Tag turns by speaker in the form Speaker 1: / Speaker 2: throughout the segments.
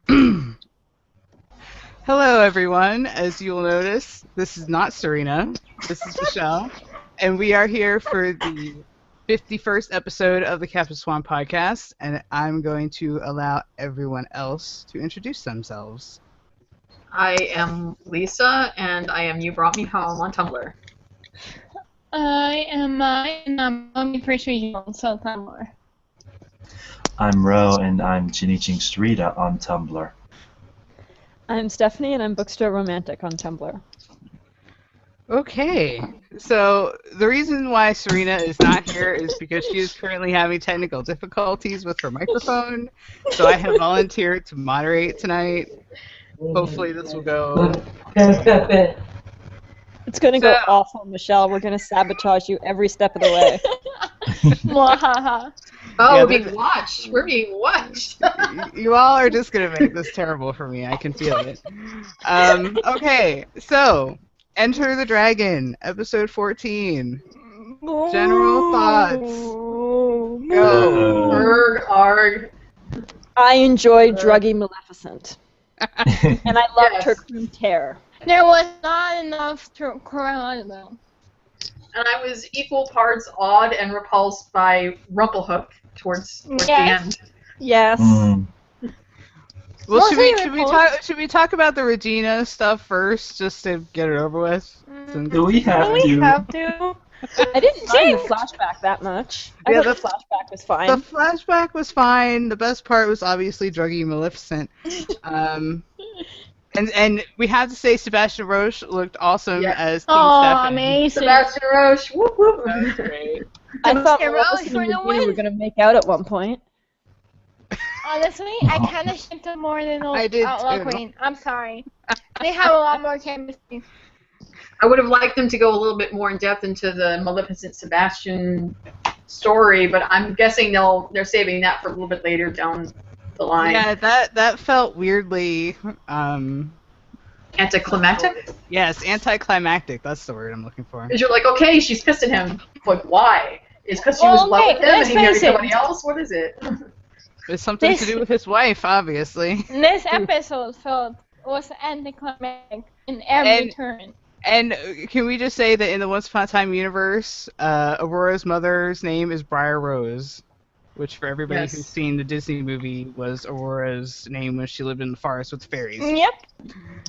Speaker 1: Hello, everyone. As you will notice, this is not Serena. This is Michelle, and we are here for the 51st episode of the Captain Swan podcast. And I'm going to allow everyone else to introduce themselves.
Speaker 2: I am Lisa, and I am You Brought Me Home on Tumblr.
Speaker 3: I am Mai, and I'm only pretty young, so Tumblr.
Speaker 4: I'm Ro, and I'm Jiniching Sarita on Tumblr.
Speaker 5: I'm Stephanie, and I'm Bookstore Romantic on Tumblr.
Speaker 1: Okay, so the reason why Serena is not here is because she is currently having technical difficulties with her microphone. So I have volunteered to moderate tonight. Hopefully this will go.
Speaker 5: It's going to go awful, Michelle. We're going to sabotage you every step of the way.
Speaker 3: Mwahaha.
Speaker 2: Oh,
Speaker 1: Yeah,
Speaker 2: we're being watched. We're being watched.
Speaker 1: You all are just going to make this terrible for me. I can feel it. Okay, so Enter the Dragon, episode 14. General thoughts. Go.
Speaker 2: Arg, arg.
Speaker 5: I enjoyed Druggy Maleficent. And I loved
Speaker 2: Yes.
Speaker 5: her crew tear.
Speaker 3: There was not enough to cry on though.
Speaker 2: And I was equal parts awed and repulsed by Rumplehook towards the
Speaker 3: Yes.
Speaker 2: end.
Speaker 5: Yes.
Speaker 1: Well,
Speaker 3: Mostly
Speaker 1: should we talk about the Regina stuff first, just to get it over with? Since-
Speaker 4: Do we have
Speaker 3: Do we
Speaker 4: to?
Speaker 3: have to?
Speaker 5: I didn't mind the flashback that much. I
Speaker 1: Yeah,
Speaker 5: thought the flashback was fine.
Speaker 1: The flashback was fine. The best part was obviously Druggy Maleficent. And we have to say Sebastian Roche looked awesome
Speaker 2: Yes.
Speaker 1: as King
Speaker 3: Oh,
Speaker 1: Stefan.
Speaker 3: amazing.
Speaker 2: Sebastian Roche, whoop whoop.
Speaker 1: That was great.
Speaker 5: I thought
Speaker 3: Hey, Rose,
Speaker 5: Maleficent
Speaker 3: for
Speaker 5: and
Speaker 3: the
Speaker 5: Regina
Speaker 3: win.
Speaker 5: were going to make out at one point.
Speaker 3: Honestly, I kind of shipped them more than
Speaker 1: I did
Speaker 3: Outlaw
Speaker 1: too.
Speaker 3: Queen. I'm sorry. They have a lot more chemistry.
Speaker 2: I would have liked them to go a little bit more in depth into the Maleficent Sebastian story, but I'm guessing they're saving that for a little bit later down the line.
Speaker 1: Yeah, that felt weirdly,
Speaker 2: Anticlimactic?
Speaker 1: yes, anticlimactic. That's the word I'm looking for.
Speaker 2: Because you're like, okay, she's pissed at him. Like, why? Is because she was in love
Speaker 3: Okay,
Speaker 2: with him and
Speaker 3: let's
Speaker 2: he married
Speaker 3: face it.
Speaker 2: somebody else? What is it?
Speaker 1: It's something to do with his wife, obviously.
Speaker 3: This episode was anticlimactic in every turn.
Speaker 1: And can we just say that in the Once Upon a Time universe, Aurora's mother's name is Briar Rose, which for everybody
Speaker 2: Yes.
Speaker 1: who's seen the Disney movie was Aurora's name when she lived in the forest with fairies.
Speaker 3: Yep.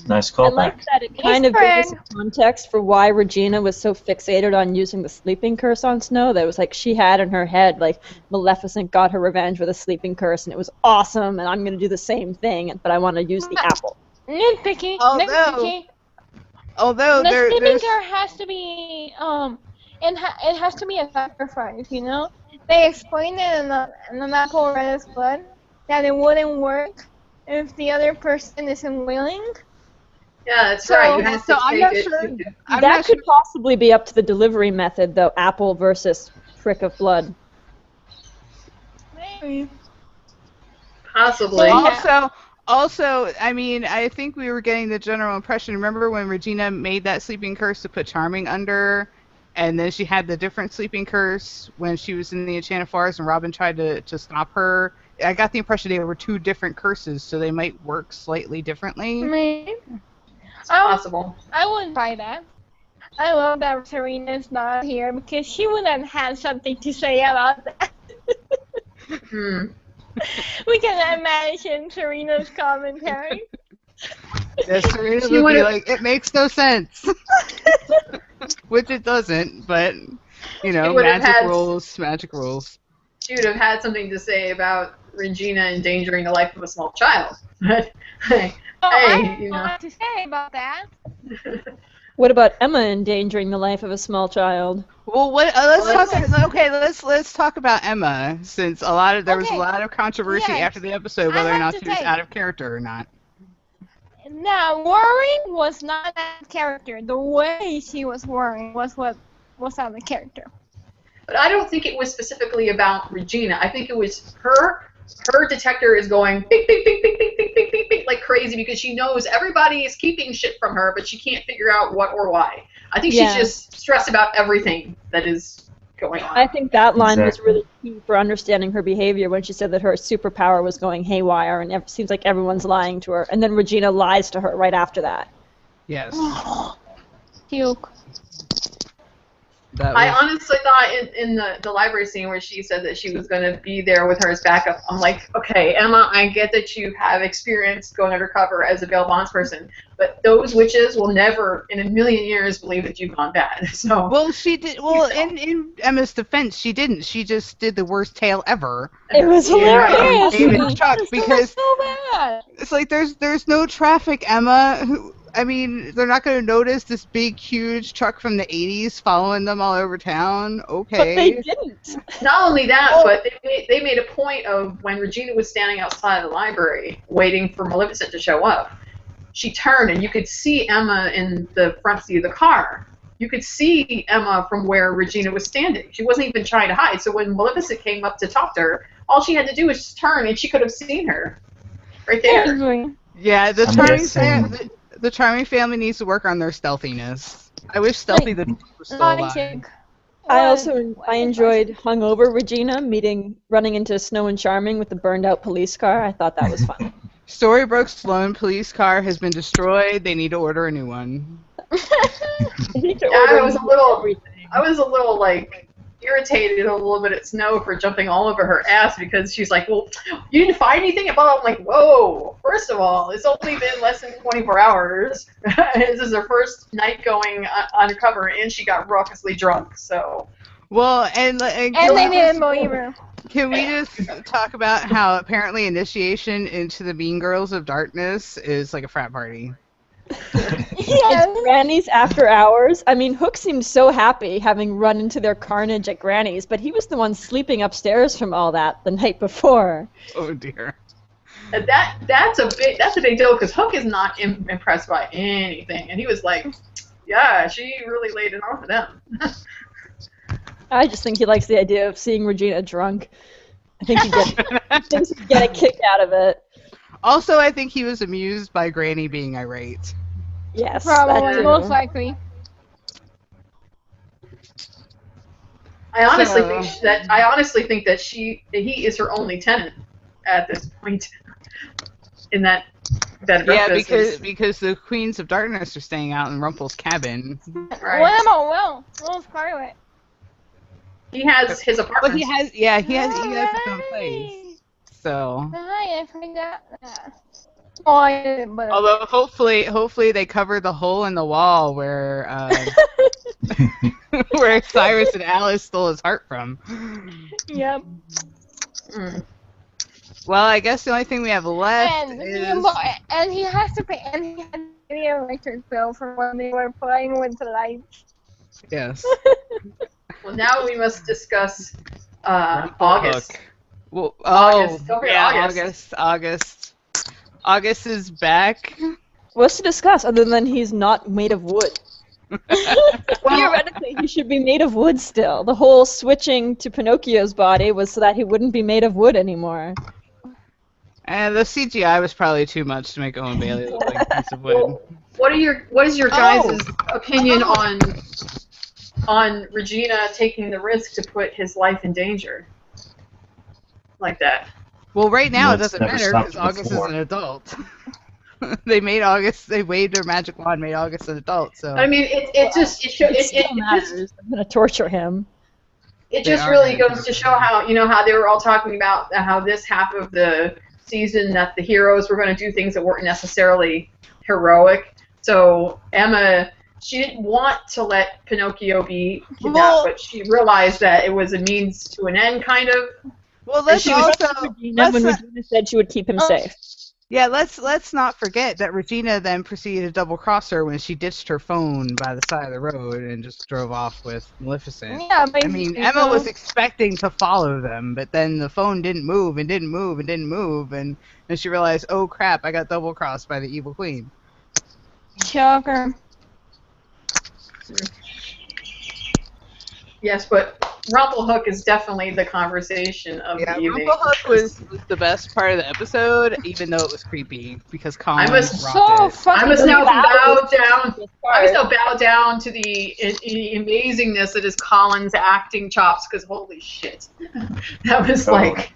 Speaker 4: Nice
Speaker 5: I
Speaker 4: callback.
Speaker 5: like that it kind of gave us context for why Regina was so fixated on using the sleeping curse on Snow. That it was like she had in her head, like, Maleficent got her revenge with a sleeping curse, and it was awesome, and I'm going to do the same thing, but I want to use the apple.
Speaker 3: Nitpicky.
Speaker 1: Although-
Speaker 3: Nitpicky.
Speaker 1: Although
Speaker 3: The
Speaker 1: there's
Speaker 3: sleeping car has to be it has to be a sacrifice, you know. They explained it in the Apple Red's Blood that it wouldn't work if the other person isn't willing.
Speaker 2: Yeah, that's
Speaker 3: So-
Speaker 2: right. You have
Speaker 1: so
Speaker 2: to
Speaker 1: I'm
Speaker 2: take
Speaker 1: not
Speaker 2: it.
Speaker 1: sure. I'm
Speaker 5: That
Speaker 1: not
Speaker 5: could possibly be up to the delivery method, though, apple versus prick of blood.
Speaker 3: Maybe.
Speaker 2: Possibly.
Speaker 3: Well,
Speaker 1: Also, I mean, I think we were getting the general impression. Remember when Regina made that sleeping curse to put Charming under, and then she had the different sleeping curse when she was in the Enchanted Forest, and Robin tried to stop her. I got the impression they were two different curses, so they might work slightly differently.
Speaker 3: Maybe.
Speaker 2: It's possible.
Speaker 3: I wouldn't buy that. I love that Serena's not here because she would have had something to say about that.
Speaker 2: Hmm.
Speaker 3: We can imagine Serena's commentary.
Speaker 1: Yeah, Serena
Speaker 2: She
Speaker 1: would be
Speaker 2: would've-
Speaker 1: like, "It makes no sense," which it doesn't. But you know,
Speaker 2: would've
Speaker 1: magic
Speaker 2: had-
Speaker 1: rules, magic rules.
Speaker 2: She would have had something to say about Regina endangering the life of a small child. But hey,
Speaker 3: I
Speaker 2: hey,
Speaker 3: have
Speaker 2: you
Speaker 3: a
Speaker 2: know.
Speaker 3: lot to say about that.
Speaker 5: What about Emma endangering the life of a small child?
Speaker 1: Well, let's talk about Emma, since there was a
Speaker 3: Okay.
Speaker 1: lot of controversy
Speaker 3: Yes.
Speaker 1: after the episode
Speaker 3: I
Speaker 1: whether or
Speaker 3: have
Speaker 1: not
Speaker 3: to
Speaker 1: she was
Speaker 3: say-
Speaker 1: out of character or not.
Speaker 3: Now, worrying was not out of character. The way she was worrying was what was out of character.
Speaker 2: But I don't think it was specifically about Regina. I think it was her. Her detector is going bing, bing, bing, bing, bing, bing, bing, bing, bing, like crazy because she knows everybody is keeping shit from her, but she can't figure out what or why. I think
Speaker 5: Yeah.
Speaker 2: she's just stressed about everything that is going on.
Speaker 5: I think that line was
Speaker 4: Exactly.
Speaker 5: really key for understanding her behavior when she said that her superpower was going haywire, and it seems like everyone's lying to her. And then Regina lies to her right after that.
Speaker 1: Yes.
Speaker 3: Puke.
Speaker 1: That
Speaker 2: I
Speaker 1: was,
Speaker 2: honestly thought in the library scene where she said that she was going to be there with her as backup, I'm like, okay, Emma, I get that you have experience going undercover as a bail bonds person, but those witches will never in a million years believe that you've gone bad. So
Speaker 1: well, she did. Well, in Emma's defense, she didn't. She just did the worst tale ever.
Speaker 5: It was hilarious.
Speaker 1: David Chuck,
Speaker 3: It's
Speaker 1: because
Speaker 3: so bad.
Speaker 1: it's like there's no traffic, Emma. I mean, they're not going to notice this big, huge truck from the 80s following them all over town.
Speaker 5: But they
Speaker 1: Okay.
Speaker 5: didn't.
Speaker 2: not only that, but they made a point of when Regina was standing outside the library waiting for Maleficent to show up, she turned and you could see Emma in the front seat of the car. You could see Emma from where Regina was standing. She wasn't even trying to hide. So when Maleficent came up to talk to her, all she had to do was just turn and she could have seen her right there.
Speaker 1: Yeah, the
Speaker 4: I'm
Speaker 1: charming
Speaker 4: guessing-
Speaker 1: the charming family needs to work on their stealthiness. I wish Stealthy the Duke was still alive.
Speaker 5: I enjoyed hungover Regina running into Snow and Charming with the burned out police car. I thought that was fun.
Speaker 1: Storybrooke Sloan police car has been destroyed. They need to order a new one.
Speaker 2: I was a little like irritated a little bit at Snow for jumping all over her ass because she's like, well, you didn't find anything? And I'm like, whoa, first of all, it's only been less than 24 hours. This is her first night going undercover, and she got raucously drunk, so.
Speaker 1: Well, and
Speaker 3: And they didn't believe her.
Speaker 1: can we just talk about how apparently initiation into the Mean Girls of Darkness is like a frat party?
Speaker 5: It's Granny's after hours. I mean, Hook seemed so happy having run into their carnage at Granny's, but he was the one sleeping upstairs from all that the night before.
Speaker 1: Oh dear.
Speaker 2: That's a big deal because Hook is not impressed by anything, and he was like, yeah, she really laid it on for them.
Speaker 5: I just think he likes the idea of seeing Regina drunk. I think he thinks he'd get a kick out of it.
Speaker 1: Also, I think he was amused by Granny being irate.
Speaker 5: Yes, that
Speaker 3: Probably,
Speaker 5: too.
Speaker 3: most likely.
Speaker 2: I honestly think that he is her only tenant at this point in that
Speaker 1: Yeah,
Speaker 2: business.
Speaker 1: because the Queens of Darkness are staying out in Rumpel's cabin.
Speaker 2: Right.
Speaker 3: What about Will? Will's part of it.
Speaker 2: He has his
Speaker 1: But
Speaker 2: apartment.
Speaker 1: he has his own place. So,
Speaker 3: Hi, I forgot that. Oh, I didn't, but
Speaker 1: although hopefully they cover the hole in the wall where where Cyrus and Alice stole his heart from.
Speaker 3: yep.
Speaker 2: Mm.
Speaker 1: Well, I guess the only thing we have left
Speaker 3: And
Speaker 1: is
Speaker 3: he has to pay, and he had to pay the electric bill for when they were playing with the lights.
Speaker 1: yes.
Speaker 2: Well, now we must discuss August.
Speaker 1: Hook. Well,
Speaker 2: August. Don't forget
Speaker 1: August. August is back.
Speaker 5: What's to discuss other than he's not made of wood? Theoretically, he should be made of wood still. The whole switching to Pinocchio's body was so that he wouldn't be made of wood anymore.
Speaker 1: And the CGI was probably too much to make Owen Bailey look like a piece of wood.
Speaker 2: What is your guys' opinion on Regina taking the risk to put his life in danger like that?
Speaker 1: Well, right now it
Speaker 4: What's
Speaker 1: doesn't
Speaker 4: never
Speaker 1: matter
Speaker 4: stopped
Speaker 1: because
Speaker 4: you
Speaker 1: August is
Speaker 4: before?
Speaker 1: an adult. They waved their magic wand, made August an adult. So
Speaker 2: I mean, it
Speaker 5: Still matters. I'm gonna torture him.
Speaker 2: It just
Speaker 1: They are
Speaker 2: really
Speaker 1: very
Speaker 2: goes to show how how they were all talking about how this half of the season that the heroes were going to do things that weren't necessarily heroic. So Emma, she didn't want to let Pinocchio be kidnapped,
Speaker 1: Well-
Speaker 2: but she realized that it was a means to an end, kind of.
Speaker 1: well, let's
Speaker 2: she was-
Speaker 1: also
Speaker 5: Regina, when Regina said she would keep him safe.
Speaker 1: let's not forget that Regina then proceeded to double cross her when she ditched her phone by the side of the road and just drove off with Maleficent.
Speaker 3: Yeah,
Speaker 1: I mean,
Speaker 3: basically,
Speaker 1: Emma
Speaker 3: so-
Speaker 1: was expecting to follow them, but then the phone didn't move and didn't move and didn't move, and then she realized, oh crap, I got double crossed by the evil queen.
Speaker 3: Shocker.
Speaker 2: Yes, but Rumplehook is definitely the conversation of
Speaker 1: Yeah,
Speaker 2: the evening.
Speaker 1: Rumplehook was the best part of the episode, even though it was creepy because Colin
Speaker 2: must-
Speaker 1: rocked
Speaker 3: So
Speaker 1: it.
Speaker 3: fucking
Speaker 2: I must now bow down.
Speaker 5: This
Speaker 2: I must
Speaker 5: part.
Speaker 2: now bow down to the amazingness that is Colin's acting chops, because holy shit, that was like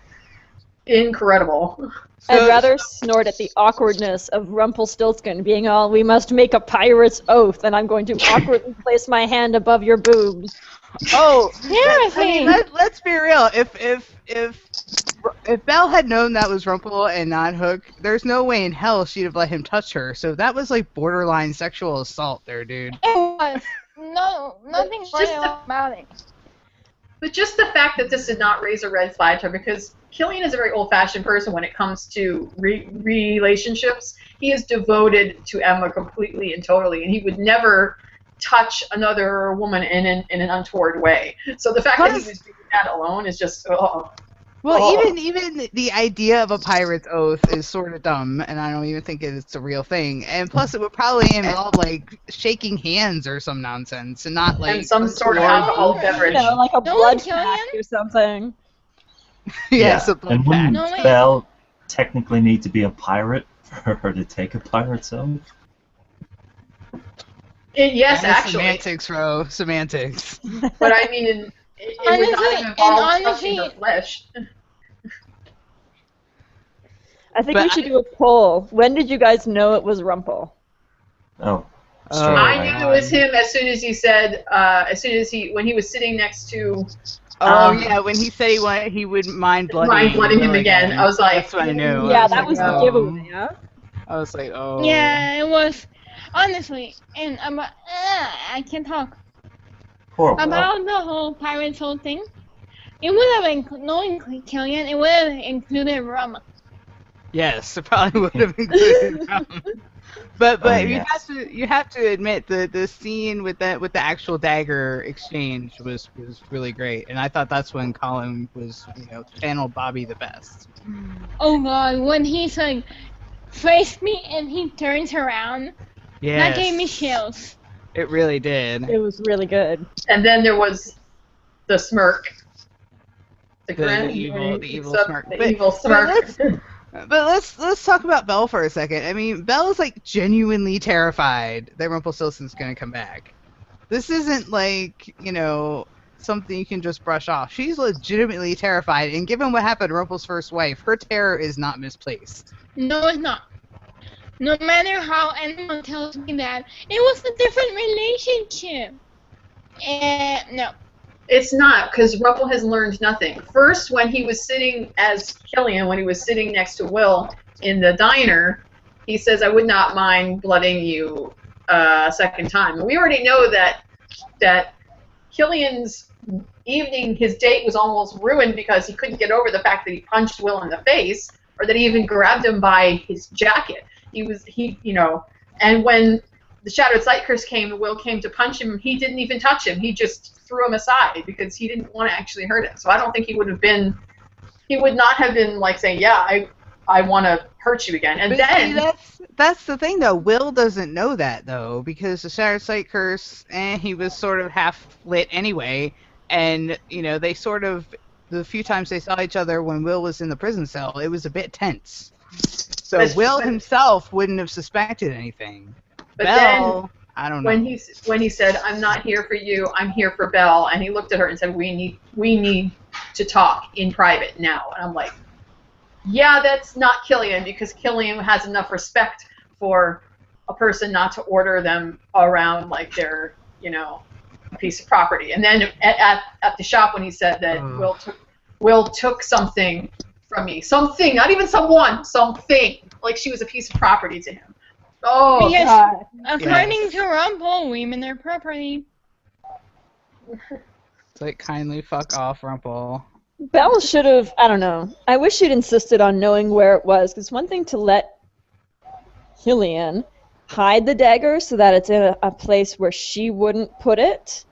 Speaker 2: incredible.
Speaker 5: I'd rather snort at the awkwardness of Rumpelstiltskin being all, we must make a pirate's oath, and I'm going to awkwardly place my hand above your boobs.
Speaker 1: Oh,
Speaker 3: Seriously.
Speaker 1: let's be real. If Belle had known that was Rumple and not Hook, there's no way in hell she'd have let him touch her. So that was like borderline sexual assault there, dude.
Speaker 3: It was. No, nothing
Speaker 2: It's just
Speaker 3: funny about it.
Speaker 2: But just the fact that this did not raise a red flag to her, because Killian is a very old-fashioned person when it comes to relationships. He is devoted to Emma completely and totally, and he would never touch another woman in an untoward way. So the fact that he was doing that alone is just,
Speaker 1: Well, even the idea of a pirate's oath is sort of dumb, and I don't even think it's a real thing. And plus, it would probably involve like shaking hands or some nonsense, and not like
Speaker 2: and some sort of alcohol beverage.
Speaker 5: You know, like a
Speaker 3: No,
Speaker 5: blood
Speaker 3: Killian?
Speaker 5: pact or something.
Speaker 1: yes, a blood
Speaker 4: And wouldn't
Speaker 3: No, wait.
Speaker 4: Belle technically need to be a pirate for her to take a pirate's oath?
Speaker 2: Yes,
Speaker 1: pact.
Speaker 2: actually.
Speaker 1: Semantics, bro. Semantics.
Speaker 2: But I mean, it would not
Speaker 3: Honestly,
Speaker 2: involve
Speaker 3: and
Speaker 2: touching
Speaker 3: honestly-
Speaker 2: her flesh.
Speaker 5: I think
Speaker 1: But
Speaker 5: we should do a poll. When did you guys know it was Rumple?
Speaker 4: Oh.
Speaker 1: Oh,
Speaker 4: straight
Speaker 2: I
Speaker 4: away.
Speaker 2: knew it was him as soon as he said, when he was sitting next to
Speaker 1: Oh
Speaker 2: Um,
Speaker 1: yeah, when he said he wouldn't mind blooding
Speaker 2: him again. I was like,
Speaker 1: that's what I knew.
Speaker 5: Yeah,
Speaker 1: I
Speaker 5: that was
Speaker 1: like,
Speaker 5: the
Speaker 1: oh.
Speaker 5: giveaway, yeah?
Speaker 1: I was like, oh.
Speaker 3: Yeah, it was. Honestly, and I can't talk.
Speaker 4: Poor Will.
Speaker 3: About the whole pirate's whole thing, it would have included Killian, it would have included Rum.
Speaker 1: Yes, it probably would have included rum. But
Speaker 4: Oh,
Speaker 1: you
Speaker 4: yes.
Speaker 1: have to admit the scene with the actual dagger exchange was really great, and I thought that's when Colin was channeled Bobby the best.
Speaker 3: Oh god, when he's like, face me and he turns around,
Speaker 1: Yeah,
Speaker 3: that gave me chills.
Speaker 1: It really did.
Speaker 5: It was really good.
Speaker 2: and then there was the smirk. The
Speaker 1: The
Speaker 2: grin.
Speaker 1: evil smirk.
Speaker 2: The
Speaker 1: But-
Speaker 2: evil smirk.
Speaker 1: But let's talk about Belle for a second. I mean, Belle is like genuinely terrified that Rumpelstiltskin's gonna come back. This isn't like something you can just brush off. She's legitimately terrified, and given what happened to Rumpel's first wife, her terror is not misplaced.
Speaker 3: No, it's not. No matter how anyone tells me that, it was a different relationship. And no.
Speaker 2: It's not, because Rumpel has learned nothing. First, when he was sitting as Killian, when he was sitting next to Will in the diner, he says, I would not mind blooding you a second time. And we already know that Killian's evening, his date was almost ruined because he couldn't get over the fact that he punched Will in the face, or that he even grabbed him by his jacket. And when the Shattered Sight Curse came, Will came to punch him, he didn't even touch him. He just threw him aside because he didn't want to actually hurt him. So I don't think he would not have been like saying, yeah, I want to hurt you again. And
Speaker 1: But
Speaker 2: then
Speaker 1: see, that's the thing though. Will doesn't know that though, because the Shattered Sight Curse, he was sort of half lit anyway, and they sort of, the few times they saw each other when Will was in the prison cell, it was a bit tense. So Will himself wouldn't have suspected anything.
Speaker 2: But
Speaker 1: Belle, I don't know.
Speaker 2: when he said, I'm not here for you, I'm here for Belle, and he looked at her and said, we need to talk in private now. And I'm like, yeah, that's not Killian, because Killian has enough respect for a person not to order them around like they're, a piece of property. And then at the shop when he said that Will took something from me. Something, not even someone, something. Like she was a piece of property to him. Oh,
Speaker 3: Because
Speaker 5: God.
Speaker 3: according to Rumple, women are property.
Speaker 1: It's like, kindly fuck off, Rumple.
Speaker 5: Belle should have, I don't know. I wish she'd insisted on knowing where it was, because one thing to let Killian hide the dagger so that it's in a place where she wouldn't put it,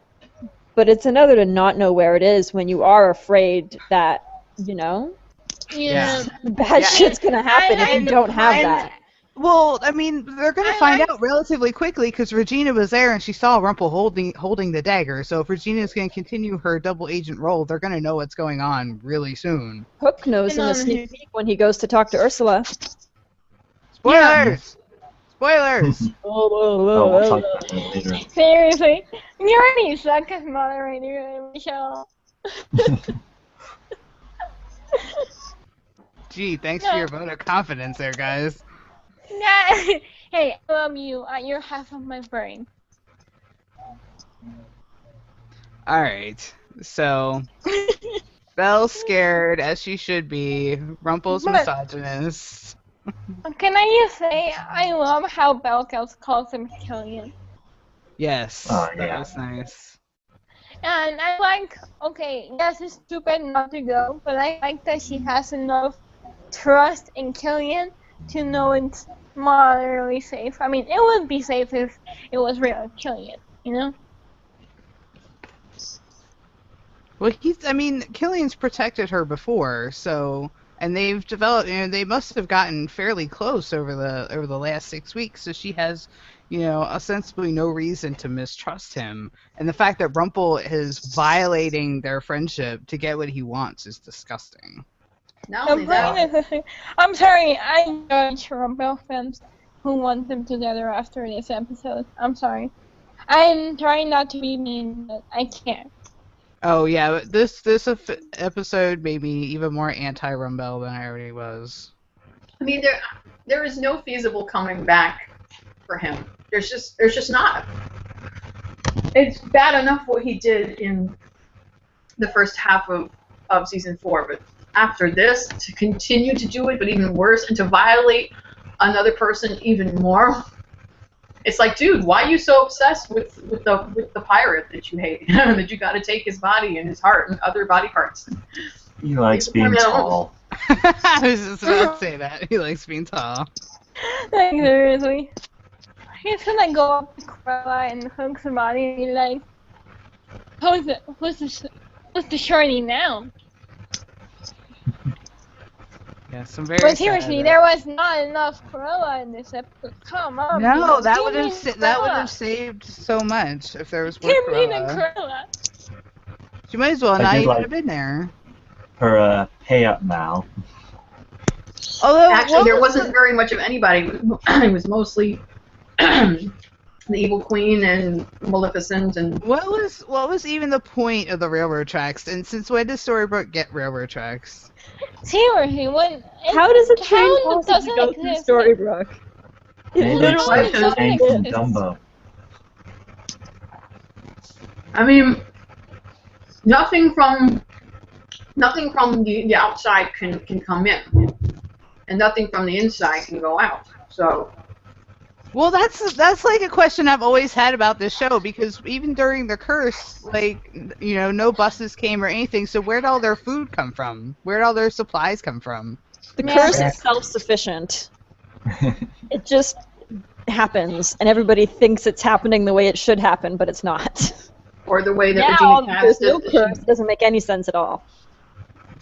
Speaker 5: but it's another to not know where it is when you are afraid that,
Speaker 3: Yeah.
Speaker 5: bad shit's gonna happen if you don't have that.
Speaker 1: Well, I mean, they're going to find out relatively quickly because Regina was there and she saw Rumple holding the dagger. So if Regina's going to continue her double agent role, they're going to know what's going on really soon.
Speaker 5: Hook knows in the sneak peek when he goes to talk to Ursula.
Speaker 1: Spoilers! Spoilers!
Speaker 4: Oh, we'll talk about that later.
Speaker 3: Seriously, you already suck as moderator, Michelle.
Speaker 1: Gee, thanks for your vote of confidence there, guys.
Speaker 3: Nah. Hey, I love you. You're half of my brain.
Speaker 1: Alright, so Belle's scared, as she should be. Rumple's misogynist.
Speaker 3: Can I just say, I love how Belle calls him Killian.
Speaker 1: Yes, that was nice.
Speaker 3: And I like, okay, yes, it's stupid not to go, but I like that she has enough trust in Killian to know it's moderately safe. I mean, it would be safe if it was real Killian, you know?
Speaker 1: Well, Killian's protected her before, so, and they've developed, they must have gotten fairly close over the last 6 weeks, so she has, ostensibly no reason to mistrust him. And the fact that Rumple is violating their friendship to get what he wants is disgusting.
Speaker 2: Not only that,
Speaker 3: I'm sorry, I judge Rumple fans who want them together after this episode. I'm sorry. I'm trying not to be mean, but I can't.
Speaker 1: Oh yeah, but this episode made me even more anti-Rumble than I already was.
Speaker 2: I mean, there is no feasible coming back for him. There's just not. It's bad enough what he did in the first half of season 4, but after this, to continue to do it, but even worse, and to violate another person even more. It's like, dude, why are you so obsessed with the pirate that you hate? That you got to take his body and his heart and other body parts.
Speaker 4: He likes being tall.
Speaker 1: I was just about to say that. He likes being tall.
Speaker 3: Like, seriously. He's gonna go up to Cruella and Hook's body and be like, what's the shorty now?
Speaker 1: Yeah, some very.
Speaker 3: But seriously, there was not enough Cruella in this episode. Come on.
Speaker 1: No, that would have saved so much if there was more
Speaker 3: Give me the
Speaker 1: Cruella.
Speaker 3: Cruella.
Speaker 1: She might as well not even have been there.
Speaker 4: Her pay up Mal.
Speaker 1: Although
Speaker 2: actually, there wasn't very much of anybody. It was mostly the Evil Queen and Maleficent and.
Speaker 1: What was even the point of the railroad tracks? And since when does Storybrooke get railroad tracks?
Speaker 3: Seriously,
Speaker 5: how does a train possibly go through
Speaker 3: exist?
Speaker 5: Storybrooke?
Speaker 3: It
Speaker 4: Came from Dumbo.
Speaker 2: I mean, nothing from the outside can come in, and nothing from the inside can go out. So.
Speaker 1: Well, that's like a question I've always had about this show, because even during the curse, no buses came or anything. So where'd all their food come from? Where'd all their supplies come from?
Speaker 5: The curse is self-sufficient. It just happens, and everybody thinks it's happening the way it should happen, but it's not.
Speaker 2: Or the way that Regina cast
Speaker 5: there's no curse. It doesn't make any sense at all.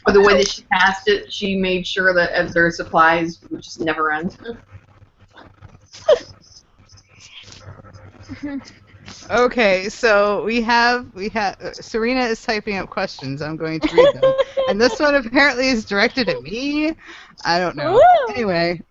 Speaker 2: Or the way that she cast it, she made sure that their supplies would just never end.
Speaker 1: Okay, so we have Serena is typing up questions. I'm going to read them, and this one apparently is directed at me. I don't know.
Speaker 3: Woo!
Speaker 1: Anyway,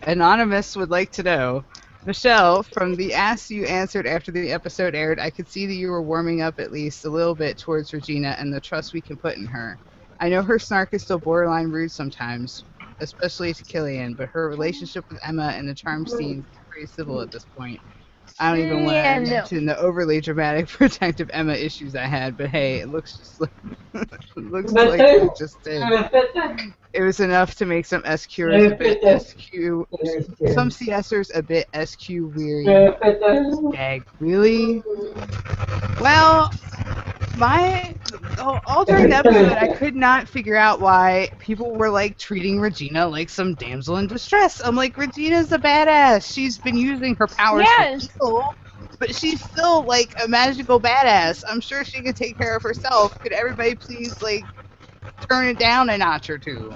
Speaker 1: Anonymous would like to know, Michelle, from the ask you answered after the episode aired, I could see that you were warming up at least a little bit towards Regina and the trust we can put in her. I know her snark is still borderline rude sometimes, especially to Killian, but her relationship with Emma and the charm scene is pretty civil at this point. I don't even want to mention the overly dramatic protective Emma issues I had, but hey, it looks just like it just did. It was enough to make some SQers a bit SQ, some CSers a bit SQ weary. Gag, really? Well, all during the episode, I could not figure out why people were treating Regina like some damsel in distress. I'm like, Regina's a badass. She's been using her powers for evil, but she's still a magical badass. I'm sure she could take care of herself. Could everybody please turn it down a notch or two?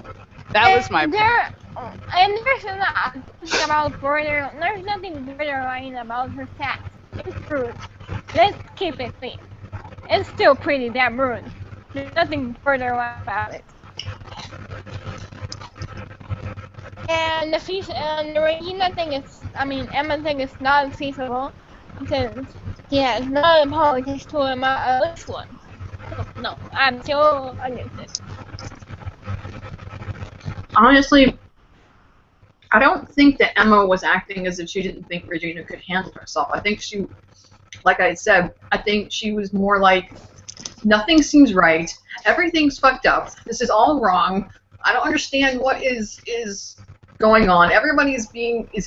Speaker 1: That was my
Speaker 3: And
Speaker 1: point.
Speaker 3: there's nothing about there's nothing borderline about her sex. It's rude. Let's keep it clean. It's still pretty damn rude. There's nothing borderline about it. And the Regina thing Emma thing is not feasible because he has not apologized to Emma this one. So, no, I'm still against it.
Speaker 2: Honestly, I don't think that Emma was acting as if she didn't think Regina could handle herself. I think she, like I said, I think she was more like, nothing seems right. Everything's fucked up. This is all wrong. I don't understand what is going on. Everybody is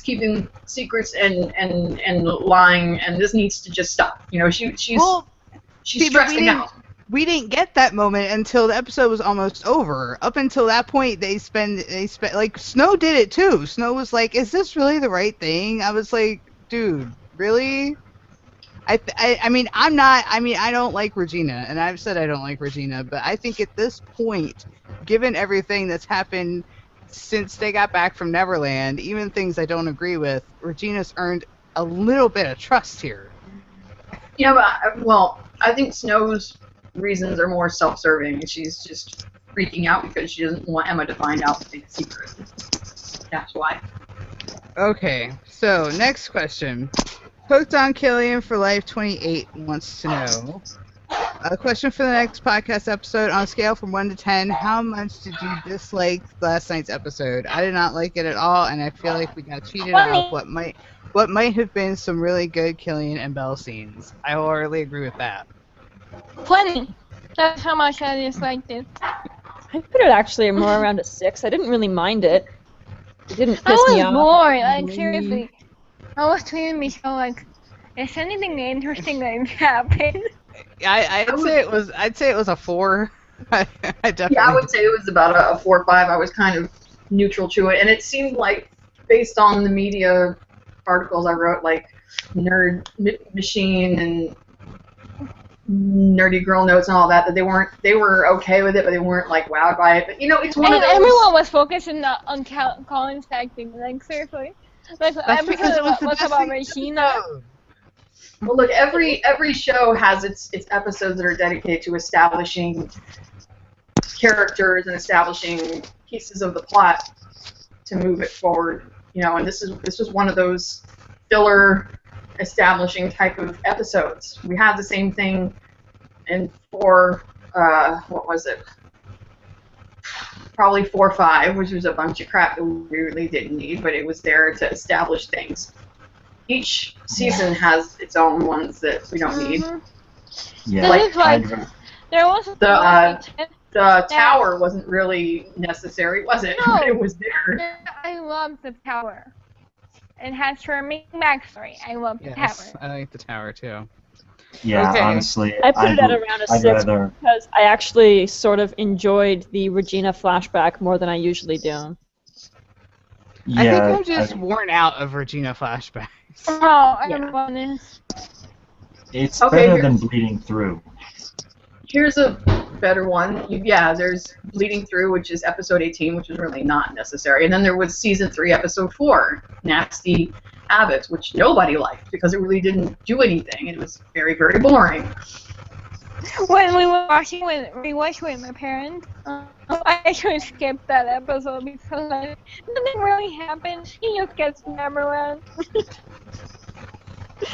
Speaker 2: keeping secrets and lying, and this needs to just stop. You know, she's
Speaker 1: See, but
Speaker 2: stressing out.
Speaker 1: We didn't get that moment until the episode was almost over. Up until that point, they spent like Snow did it too. Snow was like, "Is this really the right thing?" I was like, "Dude, really?" I don't like Regina, and I've said I don't like Regina, but I think at this point, given everything that's happened since they got back from Neverland, even things I don't agree with, Regina's earned a little bit of trust here.
Speaker 2: Yeah, but I think Snow's reasons are more self-serving. She's just freaking out because she doesn't want Emma to find out the big secret. That's why.
Speaker 1: Okay, so next question. Hooked on Killian for Life 28 wants to know. A question for the next podcast episode. On a scale from 1 to 10, how much did you dislike last night's episode? I did not like it at all, and I feel like we got cheated out of what might have been some really good Killian and Belle scenes. I wholeheartedly agree with that.
Speaker 3: 20. That's how much I disliked it.
Speaker 5: I put it actually more around a 6. I didn't really mind it. It didn't
Speaker 3: I
Speaker 5: piss me
Speaker 3: was
Speaker 5: off.
Speaker 3: bored, like seriously. I was tweeting Michelle like, is anything interesting that happened?
Speaker 1: I'd say it was a 4. I definitely.
Speaker 2: Yeah, I would say it was about a 4 or 5. I was kind of neutral to it, and it seemed like, based on the media articles I wrote, like Nerd Machine and Nerdy Girl Notes and all that they were okay with it, but they weren't like wowed by it. But you know, it's one of those.
Speaker 3: Everyone was focusing on Colin's acting. Like seriously, like
Speaker 1: That's because it was the
Speaker 3: what's
Speaker 1: best
Speaker 3: about
Speaker 1: thing
Speaker 3: Regina?
Speaker 2: Well, look, every show has its episodes that are dedicated to establishing characters and establishing pieces of the plot to move it forward. You know, and this was one of those filler establishing type of episodes. We had the same thing in what was it? Probably 4 or 5, which was a bunch of crap that we really didn't need, but it was there to establish things. Each season has its own ones that we don't need.
Speaker 4: Yeah,
Speaker 3: This is like there was
Speaker 2: the tower wasn't really necessary, was it?
Speaker 3: No.
Speaker 2: But it was there.
Speaker 3: I love the tower. It has charming backstory. I love the
Speaker 1: Yes,
Speaker 3: tower.
Speaker 1: I like the tower too.
Speaker 4: yeah,
Speaker 1: Okay.
Speaker 4: honestly,
Speaker 5: I put it at around a
Speaker 4: I'd
Speaker 5: 6
Speaker 4: rather.
Speaker 5: because I actually sort of enjoyed the Regina flashback more than I usually do.
Speaker 1: I think
Speaker 4: Yeah,
Speaker 1: I'm just worn out of Regina flashbacks.
Speaker 3: Oh, everyone is.
Speaker 4: it's
Speaker 2: Okay,
Speaker 4: better than
Speaker 2: here's-
Speaker 4: bleeding through.
Speaker 2: Here's a better one. Yeah, there's Bleeding Through, which is episode 18, which is really not necessary. And then there was season 3, episode 4, Nasty Abbots, which nobody liked because it really didn't do anything. It was very, very boring.
Speaker 3: When we were watching rewatch with my parents, I actually skipped that episode because like, nothing really happened. He just gets to Neverland.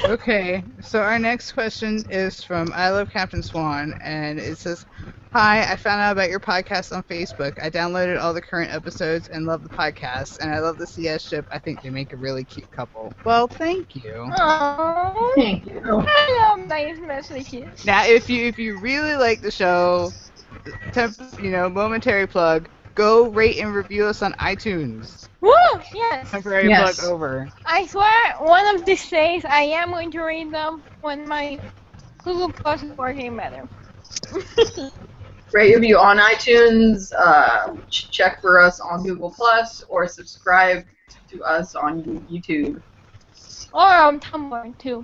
Speaker 1: Okay, so our next question is from I Love Captain Swan, and it says, "Hi, I found out about your podcast on Facebook. I downloaded all the current episodes and love the podcast, and I love the CS ship. I think they make a really cute couple." Well, thank you.
Speaker 3: Aww.
Speaker 2: Thank you.
Speaker 3: I love nice messages.
Speaker 1: Now, if you really like the show, momentary plug, go rate and review us on iTunes.
Speaker 3: Woo! Yes.
Speaker 1: Temporary
Speaker 2: Yes.
Speaker 1: plug over.
Speaker 3: I swear, one of these days I am going to read them when my Google Plus is working better.
Speaker 2: Rate review on iTunes, check for us on Google Plus, or subscribe to us on YouTube.
Speaker 3: Or on Tumblr too.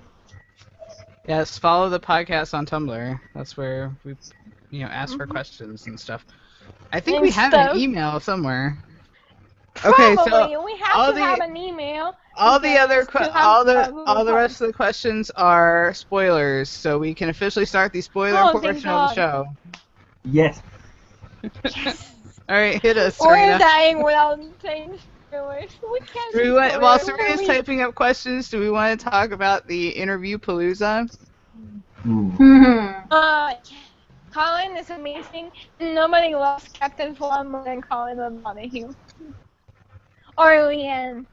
Speaker 1: Yes, follow the podcast on Tumblr. That's where we, ask for questions and stuff. I think we
Speaker 3: And
Speaker 1: have
Speaker 3: stuff.
Speaker 1: an email somewhere. Okay,
Speaker 3: Probably.
Speaker 1: so
Speaker 3: We have
Speaker 1: all
Speaker 3: to have
Speaker 1: the
Speaker 3: an email.
Speaker 1: all the other
Speaker 3: to have
Speaker 1: all the rest of the questions are spoilers, so we can officially start the spoiler
Speaker 3: Oh, thank
Speaker 1: portion of the
Speaker 3: God.
Speaker 1: show.
Speaker 4: Yes.
Speaker 1: All right, hit us,
Speaker 3: We're
Speaker 1: Serena.
Speaker 3: dying without saying spoilers. We can't
Speaker 1: Do we
Speaker 3: say
Speaker 1: want,
Speaker 3: spoilers.
Speaker 1: while
Speaker 3: We're
Speaker 1: Serena's
Speaker 3: really-
Speaker 1: typing up questions, do we want to talk about the interview palooza?
Speaker 4: Ooh.
Speaker 3: Colin is amazing. Nobody loves Captain Swan more than Colin O'Donoghue. Or Leanne.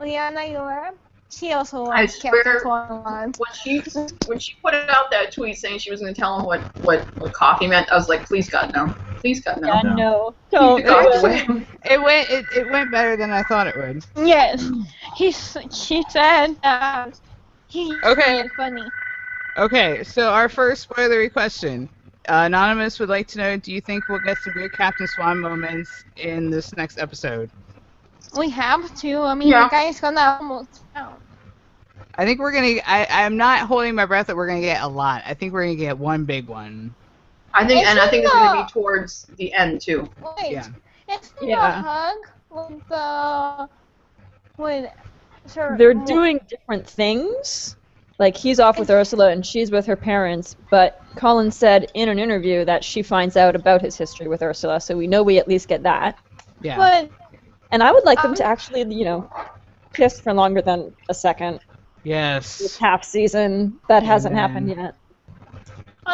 Speaker 3: Leanne Aguilera. She also
Speaker 2: I
Speaker 3: loves Captain
Speaker 2: swear,
Speaker 3: Swan a lot.
Speaker 2: when she put out that tweet saying she was going to tell him what coffee meant, I was like, please God no, please God no.
Speaker 5: Yeah,
Speaker 4: No.
Speaker 5: no. Don't
Speaker 2: Keep the coffee
Speaker 5: do
Speaker 2: away
Speaker 5: it.
Speaker 2: from me.
Speaker 1: It went better than I thought it would.
Speaker 3: Yes. She said that he's
Speaker 1: Okay.
Speaker 3: funny.
Speaker 1: Okay, so our first spoilery question. Anonymous would like to know, do you think we'll get some good Captain Swan moments in this next episode?
Speaker 3: We have to. I mean,
Speaker 2: Yeah.
Speaker 3: the guy's gonna almost out.
Speaker 1: I think we're gonna. I'm not holding my breath that we're gonna get a lot. I think we're gonna get one big one.
Speaker 2: I think it's going to
Speaker 3: Isn't
Speaker 2: be towards the end too.
Speaker 3: Wait.
Speaker 1: Yeah.
Speaker 3: It's not
Speaker 5: Yeah.
Speaker 3: a hug with the with. Sir,
Speaker 5: They're doing different things. Like, he's off with Ursula and she's with her parents, but Colin said in an interview that she finds out about his history with Ursula, so we know we at least get that.
Speaker 1: Yeah.
Speaker 3: But
Speaker 5: And I would like them to actually, kiss for longer than a second. This
Speaker 1: Yes.
Speaker 5: half season. That hasn't
Speaker 1: Amen.
Speaker 5: happened yet.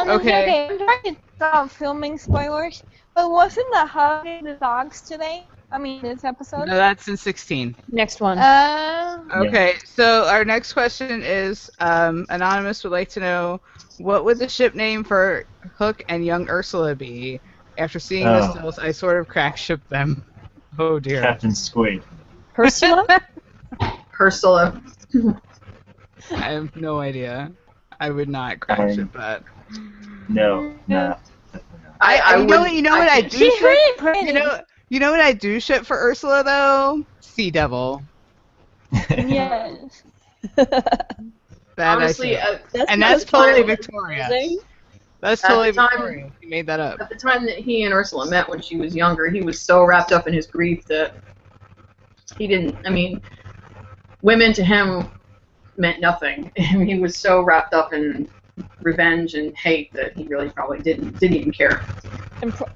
Speaker 1: Okay.
Speaker 3: I'm trying to stop filming spoilers. But wasn't the hug in the dogs today? I mean, this episode.
Speaker 1: No, that's in 16.
Speaker 5: Next one.
Speaker 1: Okay, so our next question is, Anonymous would like to know, what would the ship name for Hook and young Ursula be? After seeing the stills, I sort of crack ship them. Oh dear.
Speaker 4: Captain Squid.
Speaker 5: Ursula?
Speaker 2: Ursula.
Speaker 1: I have no idea. I would not crack ship that.
Speaker 4: No.
Speaker 1: You know what I do
Speaker 3: She's
Speaker 1: ship?
Speaker 3: really pretty.
Speaker 1: You know what I do ship for Ursula though? Sea Devil.
Speaker 3: Yes.
Speaker 1: That
Speaker 2: Honestly,
Speaker 1: I ship.
Speaker 5: That's
Speaker 1: And
Speaker 5: not
Speaker 1: that's
Speaker 5: as
Speaker 1: totally
Speaker 5: funny.
Speaker 1: Victoria.
Speaker 5: Amazing.
Speaker 1: That's
Speaker 2: At
Speaker 1: totally
Speaker 2: the time-
Speaker 1: Victoria. He made that up.
Speaker 2: at the time that he and Ursula met when she was younger, he was so wrapped up in his grief that he didn't. I mean, women to him meant nothing. I mean, he was so wrapped up in revenge and hate that he really probably didn't even care.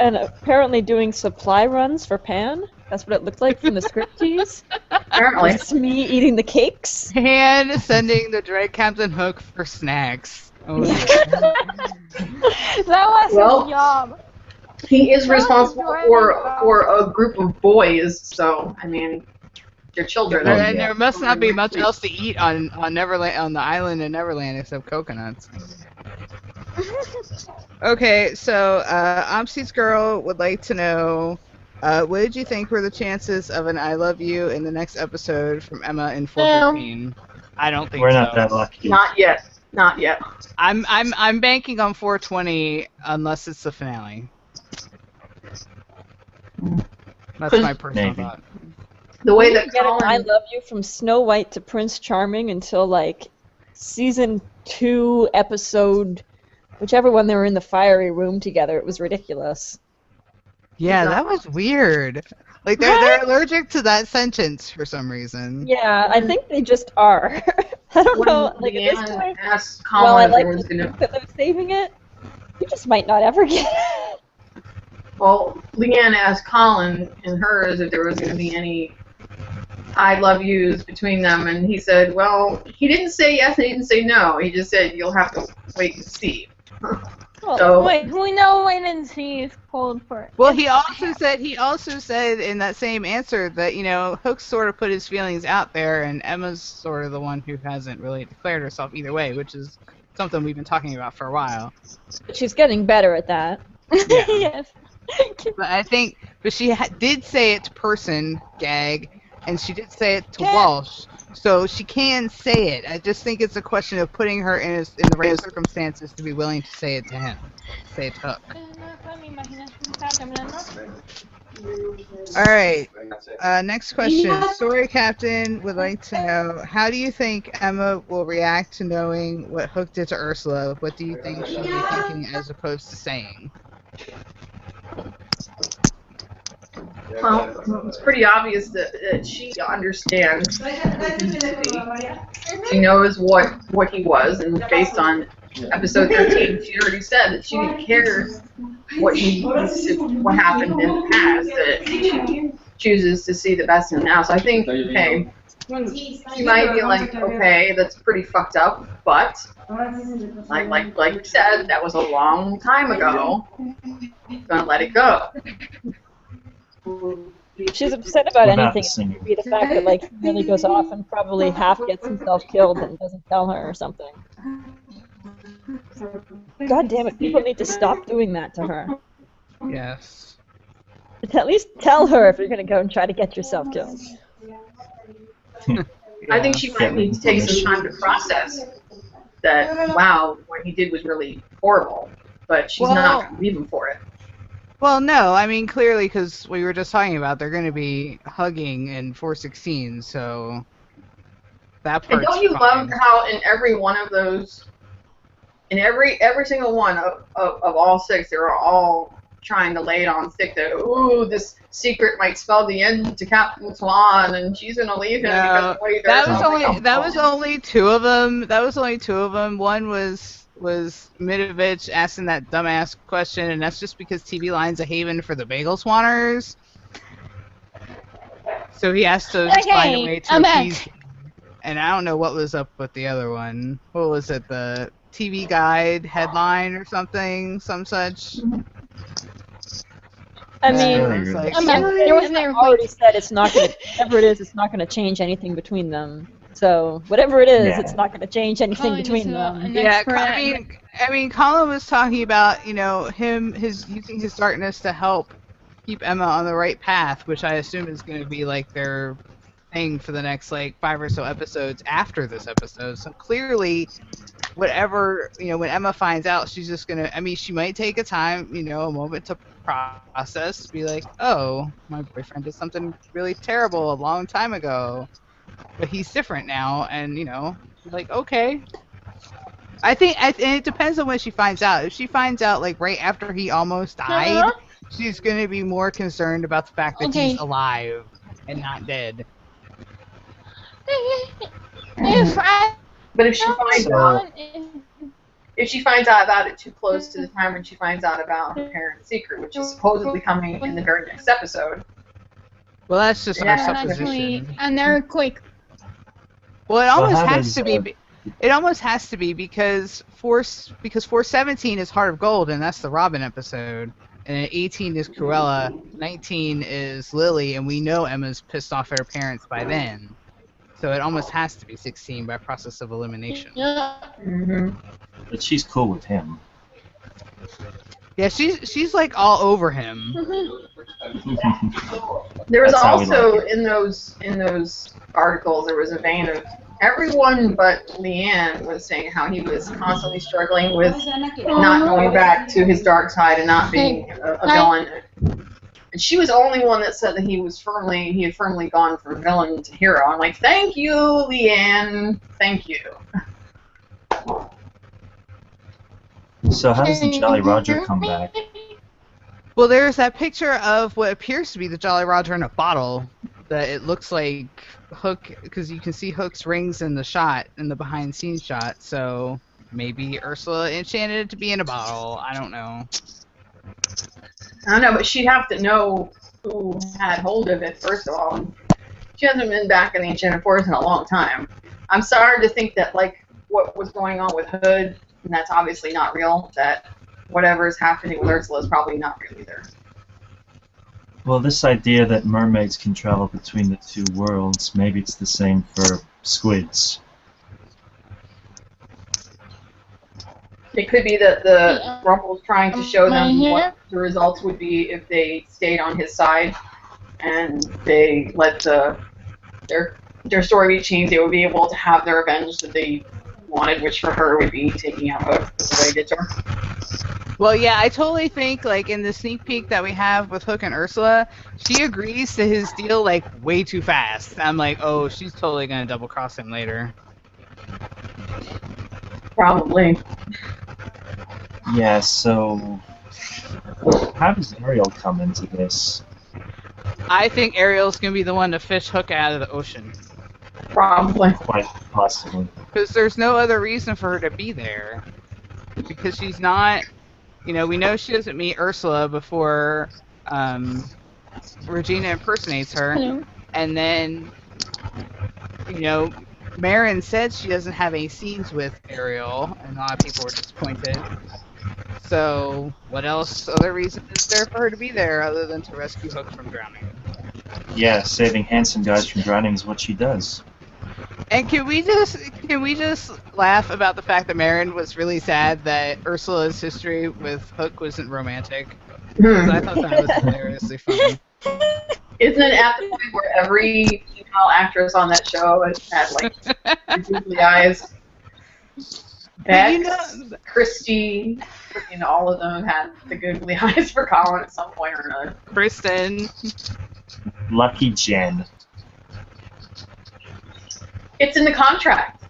Speaker 5: And apparently doing supply runs for Pan. That's what it looked like from the script tease.
Speaker 2: Apparently.
Speaker 5: It's me eating the cakes.
Speaker 1: And sending the Dread Captain Hook for snacks. Oh, dear.
Speaker 3: That was
Speaker 2: Well,
Speaker 3: his job.
Speaker 2: He is
Speaker 3: Well,
Speaker 2: responsible
Speaker 3: enjoy
Speaker 2: for a group of boys, so I mean, they're children.
Speaker 4: Oh,
Speaker 1: And
Speaker 4: yeah.
Speaker 1: there must not be much else to eat on Neverland, on the island in Neverland, except coconuts. Okay, so Omsi's girl would like to know, what did you think were the chances of an "I love you" in the next episode from Emma in 415? I don't think
Speaker 4: We're
Speaker 1: so.
Speaker 4: not that lucky.
Speaker 2: Not yet. Not yet.
Speaker 1: I'm banking on 420 unless it's the finale. That's my personal
Speaker 4: Maybe.
Speaker 1: thought.
Speaker 2: The way
Speaker 5: We
Speaker 2: that
Speaker 5: didn't get an I
Speaker 2: Colin,
Speaker 5: love you from Snow White to Prince Charming until like season 2 episode, whichever one they were in the fiery room together. It was ridiculous.
Speaker 1: Yeah, that was weird. Like they're allergic to that sentence for some reason.
Speaker 5: Yeah, I think they just are. I don't
Speaker 2: when
Speaker 5: know. Like at this
Speaker 2: Leanne
Speaker 5: point,
Speaker 2: asked
Speaker 5: while I
Speaker 2: Colin if
Speaker 5: like
Speaker 2: there was
Speaker 5: to
Speaker 2: gonna,
Speaker 5: think that they're saving it, you just might not ever get it.
Speaker 2: well, Leanne asked Colin and hers if there was gonna be any I love yous between them, and he said, well, he didn't say yes and he didn't say no. He just said you'll have to wait and see.
Speaker 5: Well,
Speaker 2: So
Speaker 3: Wait, we know wait and see is cold for it.
Speaker 1: Well, he also said in that same answer that, you know, Hook sort of put his feelings out there, and Emma's sort of the one who hasn't really declared herself either way, which is something we've been talking about for a while.
Speaker 5: But she's getting better at that.
Speaker 1: Yeah.
Speaker 3: Yes.
Speaker 1: But I think, but she did say it to Person, Gag, and she did say it to
Speaker 3: Yeah.
Speaker 1: Walsh, so she can say it. I just think it's a question of putting her in the right circumstances to be willing to say it to him. Say it to Hook. Alright, next question. Story Captain would like to know, how do you think Emma will react to knowing what Hook did to Ursula? What do you think she'll be thinking as opposed to saying?
Speaker 2: Well, it's pretty obvious that she understands who he used to be. She knows what he was, and based on episode 13, she already said that she didn't care what happened in the past, that she chooses to see the best in the now. So I think, okay, she might be like, okay, that's pretty fucked up, but like you said, that was a long time ago. Gonna let it go.
Speaker 5: She's upset about
Speaker 4: What about
Speaker 5: anything.
Speaker 4: the
Speaker 5: It
Speaker 4: singing?
Speaker 5: could be the fact that like he really goes off and probably half gets himself killed and doesn't tell her or something. God damn it! People need to stop doing that to her.
Speaker 1: Yes.
Speaker 5: At least tell her if you're gonna go and try to get yourself killed.
Speaker 2: I think she might need to take some time to process that, wow, what he did was really horrible, but she's not going to leave him for it.
Speaker 1: Well, no, I mean, clearly, because we were just talking about, they're going to be hugging in 416, so that part's
Speaker 2: And don't you
Speaker 1: fine.
Speaker 2: love how in every one of those, in every single one of all six, they were all trying to lay it on thick that, ooh, this secret might spell the end to Captain Swan, and she's going to leave him because later.
Speaker 1: That was only two of them. That was only two of them. One was Midovich asking that dumbass question, and that's just because TV Line's a haven for the bagel swanners. So he has to find a way to appease. And I don't know what was up with the other one. What was it? The TV Guide headline or something, some such.
Speaker 5: I mean,
Speaker 1: it's like,
Speaker 5: already said it's not gonna. Whatever it is, it's not gonna change anything between them. So whatever it is, it's not gonna change anything between them.
Speaker 1: Yeah, I mean, Colin was talking about, you know, using his darkness to help keep Emma on the right path, which I assume is going to be like their thing for the next like 5 or so episodes after this episode. So clearly, whatever, you know, when Emma finds out, she's just gonna. I mean, she might take a moment to process, be like, oh, my boyfriend did something really terrible a long time ago, but he's different now, and you know, like, okay. I think and it depends on when she finds out. If she finds out like right after he almost died, she's gonna be more concerned about the fact that he's alive and not dead.
Speaker 2: But if she finds out about it too close to the time when she finds out about her parents' secret, which is supposedly coming in the very next episode.
Speaker 1: Well, that's just our supposition.
Speaker 3: An earthquake.
Speaker 1: Well, it almost has to be. It almost has to be because 417 is Heart of Gold, and that's the Robin episode. And 18 is Cruella, 19 is Lily, and we know Emma's pissed off at her parents by then. So it almost has to be 16 by process of elimination.
Speaker 3: Yeah.
Speaker 4: But she's cool with him.
Speaker 1: Yeah, she's like all over him.
Speaker 2: There was also in those articles there was a vein of everyone but Leanne was saying how he was constantly struggling with not going back to his dark side and not being a villain. And she was the only one that said that he had firmly gone from villain to hero. I'm like, thank you, Leanne. Thank you.
Speaker 4: So how does the Jolly Roger come back?
Speaker 1: Well, there's that picture of what appears to be the Jolly Roger in a bottle. That it looks like Hook, because you can see Hook's rings in the shot, in the behind-scenes shot. So maybe Ursula enchanted it to be in a bottle. I don't know.
Speaker 2: I don't know, but she'd have to know who had hold of it, first of all. She hasn't been back in the Enchanted Forest in a long time. I'm sorry to think that, like, what was going on with Hood, and that's obviously not real, that whatever is happening with Ursula is probably not real either.
Speaker 4: Well, this idea that mermaids can travel between the two worlds, maybe it's the same for squids.
Speaker 2: It could be that the Rumpel's trying to show them what the results would be if they stayed on his side and they let their story be changed. They would be able to have their revenge that they wanted, which for her would be taking out Hook the way they did to her.
Speaker 1: Well, yeah, I totally think, like, in the sneak peek that we have with Hook and Ursula, she agrees to his deal, like, way too fast. I'm like, oh, she's totally gonna double-cross him later.
Speaker 2: Probably.
Speaker 4: Yeah, so how does Ariel come into this?
Speaker 1: I think Ariel's gonna be the one to fish Hook out of the ocean.
Speaker 2: Probably.
Speaker 4: Quite possibly.
Speaker 1: Because there's no other reason for her to be there. Because she's not, we know she doesn't meet Ursula before Regina impersonates her.
Speaker 3: Hello.
Speaker 1: And then, Marin said she doesn't have any scenes with Ariel, and a lot of people were disappointed. So, what else, other reason is there for her to be there other than to rescue Hook from drowning?
Speaker 4: Yeah, saving handsome guys from drowning is what she does.
Speaker 1: And can we just laugh about the fact that Marin was really sad that Ursula's history with Hook wasn't romantic? 'Cause I thought that was hilariously funny.
Speaker 2: Isn't it at the point where every female actress on that show has had like googly eyes? Bex, Christy, all of them had the googly eyes for Colin at some point or another.
Speaker 1: Kristen.
Speaker 4: Lucky Jen.
Speaker 2: It's in the contract.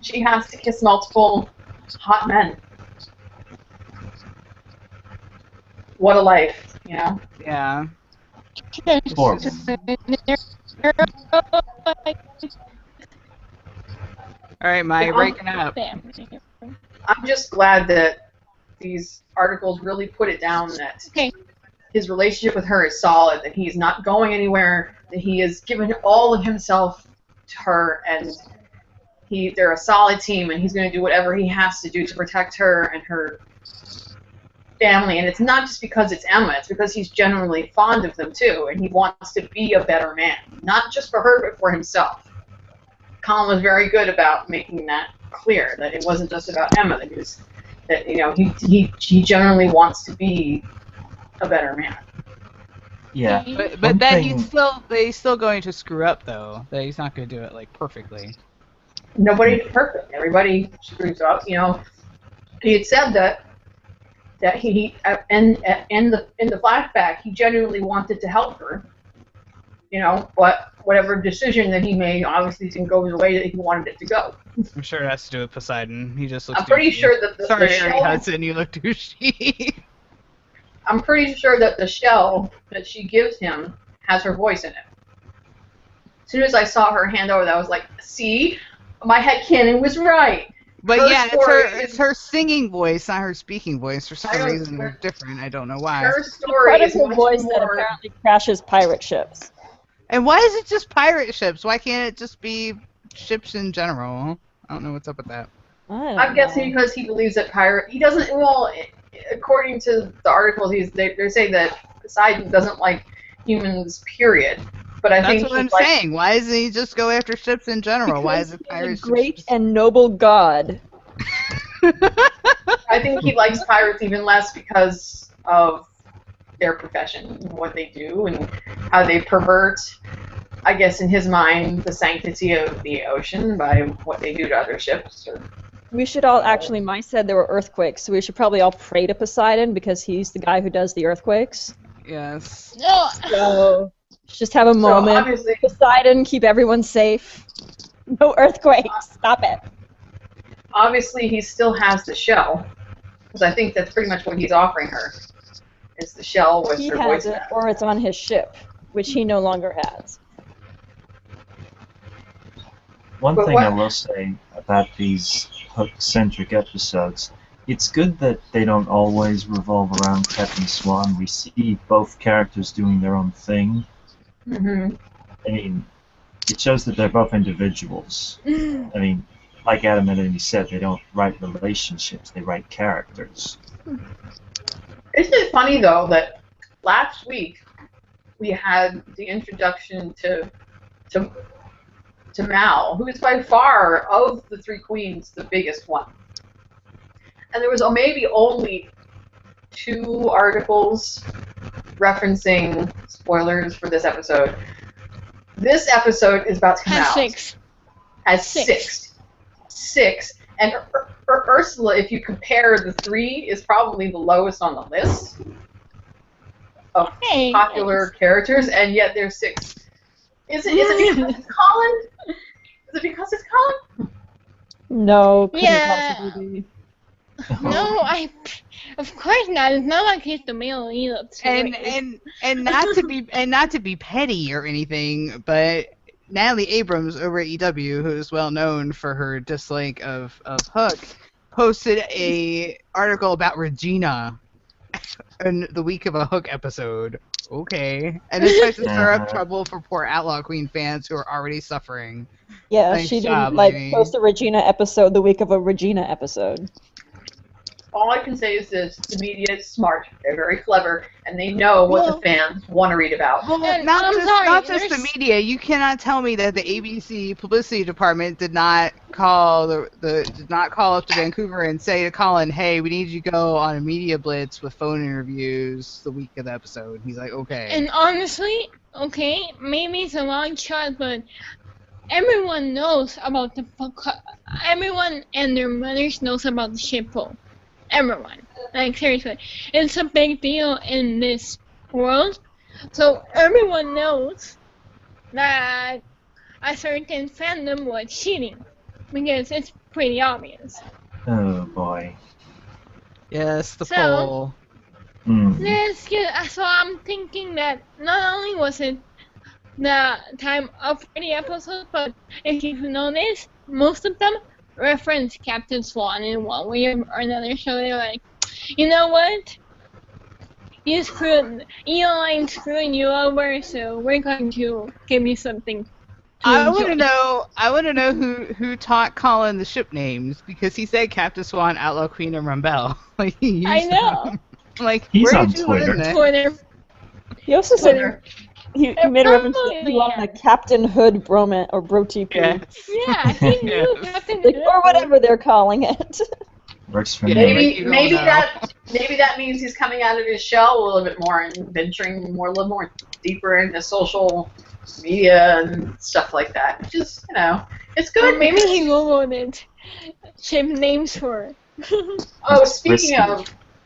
Speaker 2: She has to kiss multiple hot men. What a life,
Speaker 1: Yeah.
Speaker 4: Horrible.
Speaker 1: Alright, Maya, breaking up.
Speaker 2: I'm just glad that these articles really put it down that
Speaker 3: Okay.
Speaker 2: his relationship with her is solid, that he's not going anywhere, that he has given all of himself to her, and they're a solid team, and he's going to do whatever he has to do to protect her and her family. And it's not just because it's Emma, it's because he's genuinely fond of them too, and he wants to be a better man, not just for her, but for himself. Colin was very good about making that clear, that it wasn't just about Emma, he generally wants to be a better man.
Speaker 4: Yeah.
Speaker 1: But
Speaker 4: One
Speaker 1: that
Speaker 4: thing-
Speaker 1: he's still going to screw up though. That he's not going to do it like perfectly.
Speaker 2: Nobody's perfect. Everybody screws up. He had said that he in the flashback he genuinely wanted to help her. But whatever decision that he made obviously didn't go the way that he wanted it to go.
Speaker 1: I'm sure it has to do with Poseidon. He just looks.
Speaker 2: I'm pretty
Speaker 1: douchey.
Speaker 2: sure that the
Speaker 1: Sorry,
Speaker 2: shell,
Speaker 1: Harry Hudson, you look douchey.
Speaker 2: I'm pretty sure that the shell that she gives him has her voice in it. As soon as I saw her hand over that, I was like, see? My headcanon was right.
Speaker 1: But
Speaker 2: Her
Speaker 1: yeah,
Speaker 2: story
Speaker 1: it's her singing voice, not her speaking voice. For some
Speaker 2: I don't-
Speaker 1: reason, they're different. I don't know why.
Speaker 2: Her story is
Speaker 5: Incredible
Speaker 2: much
Speaker 5: voice that
Speaker 2: more...
Speaker 5: apparently crashes pirate ships.
Speaker 1: And why is it just pirate ships? Why can't it just be ships in general? I don't know what's up with that.
Speaker 2: I'm guessing because he believes that he doesn't, according to the articles, they're saying that Poseidon doesn't like humans, period. But I think
Speaker 1: That's what I'm
Speaker 2: like,
Speaker 1: saying. Why doesn't he just go after ships in general? Why is it
Speaker 5: He's
Speaker 1: pirates?
Speaker 5: a great and noble god.
Speaker 2: I think he likes pirates even less because of their profession, what they do, and how they pervert, I guess in his mind, the sanctity of the ocean by what they do to other ships.
Speaker 5: We should all actually, Mike said there were earthquakes, so we should probably all pray to Poseidon because he's the guy who does the earthquakes.
Speaker 1: Yes.
Speaker 3: No.
Speaker 5: So just have a
Speaker 2: So
Speaker 5: moment.
Speaker 2: obviously,
Speaker 5: Poseidon, keep everyone safe. No earthquakes. Stop it.
Speaker 2: obviously he still has the shell, because I think that's pretty much what he's offering her, is the shell with
Speaker 5: He
Speaker 2: her
Speaker 5: has
Speaker 2: voice
Speaker 5: it,
Speaker 2: in it.
Speaker 5: or it's on his ship, which he no longer has.
Speaker 4: One
Speaker 2: But
Speaker 4: thing
Speaker 2: what-
Speaker 4: I will say about these Hook-centric episodes, it's good that they don't always revolve around Captain Swan. We see both characters doing their own thing.
Speaker 2: Mm-hmm.
Speaker 4: I mean, it shows that they're both individuals. I mean, like Adam and Amy said, they don't write relationships, they write characters.
Speaker 2: Isn't it funny, though, that last week we had the introduction to Mal, who is by far, of the three queens, the biggest one. And there was maybe only 2 articles referencing spoilers for this episode. This episode is about to come
Speaker 3: Has
Speaker 2: out.
Speaker 3: 6.
Speaker 2: Has
Speaker 3: Six.
Speaker 2: 6. And Ursula, if you compare the 3, is probably the lowest on the list of
Speaker 3: Hey.
Speaker 2: popular characters, and yet there's 6. Is it because it's Colin? Is it because it's Colin?
Speaker 5: No, couldn't
Speaker 3: Yeah.
Speaker 5: possibly be.
Speaker 3: No, of course not. It's not like he's the male lead up to
Speaker 1: And
Speaker 3: it.
Speaker 1: not to be petty or anything, but Natalie Abrams over at EW, who is well known for her dislike of Hook, posted a article about Regina in the week of a Hook episode. Okay, and it tries to stir up trouble for poor Outlaw Queen fans who are already suffering.
Speaker 5: Yeah,
Speaker 1: Nice
Speaker 5: she
Speaker 1: job,
Speaker 5: didn't like
Speaker 1: lady.
Speaker 5: post a Regina episode the week of a Regina episode.
Speaker 2: All I can say is this: the media is smart. They're very clever, and they know what the fans want to read about.
Speaker 1: Well,
Speaker 3: And
Speaker 1: not
Speaker 3: I'm
Speaker 1: just
Speaker 3: sorry,
Speaker 1: not just the
Speaker 3: there's-
Speaker 1: media. You cannot tell me that the ABC publicity department did not call did not call up to Vancouver and say to Colin, "Hey, we need you to go on a media blitz with phone interviews the week of the episode." He's like, "Okay."
Speaker 3: And honestly, okay, maybe it's a long shot, but everyone knows about everyone and their mothers knows about the shippo. Everyone. Like, seriously. It's a big deal in this world. So everyone knows that a certain fandom was cheating. Because it's pretty obvious.
Speaker 4: Oh boy.
Speaker 1: Yes, the
Speaker 3: So-
Speaker 1: poll.
Speaker 3: So I'm thinking that not only was it the time of the episode, but if you've noticed, most of them reference Captain Swan in one way or another. So they're like, you know what? Elon screwing you over, so we're going to give you something to
Speaker 1: I
Speaker 3: enjoy.
Speaker 1: want to know who taught Colin the ship names, because he said Captain Swan, Outlaw Queen, and Rumbell. Like, he
Speaker 3: I
Speaker 1: used
Speaker 3: know.
Speaker 1: them. Like,
Speaker 4: He's
Speaker 1: where
Speaker 4: on
Speaker 1: did you
Speaker 4: Twitter.
Speaker 1: learn that?
Speaker 3: Twitter.
Speaker 5: He also said
Speaker 3: Twitter.
Speaker 5: he made a reference to
Speaker 3: Probably,
Speaker 5: he loved
Speaker 3: yeah.
Speaker 5: the Captain Hood bromance or brotipu.
Speaker 1: Yeah.
Speaker 3: Yeah, he knew
Speaker 1: Yes.
Speaker 3: Captain
Speaker 5: Like,
Speaker 3: Hood.
Speaker 5: or whatever they're calling it.
Speaker 4: Works for
Speaker 1: Yeah,
Speaker 4: me.
Speaker 1: like, you
Speaker 2: Maybe
Speaker 1: don't know.
Speaker 2: maybe that means he's coming out of his shell a little bit more and venturing a little more deeper into social media and stuff like that. Just it's
Speaker 3: Or
Speaker 2: good.
Speaker 3: maybe he googled it. Ship names for.
Speaker 2: Oh,
Speaker 4: Risky.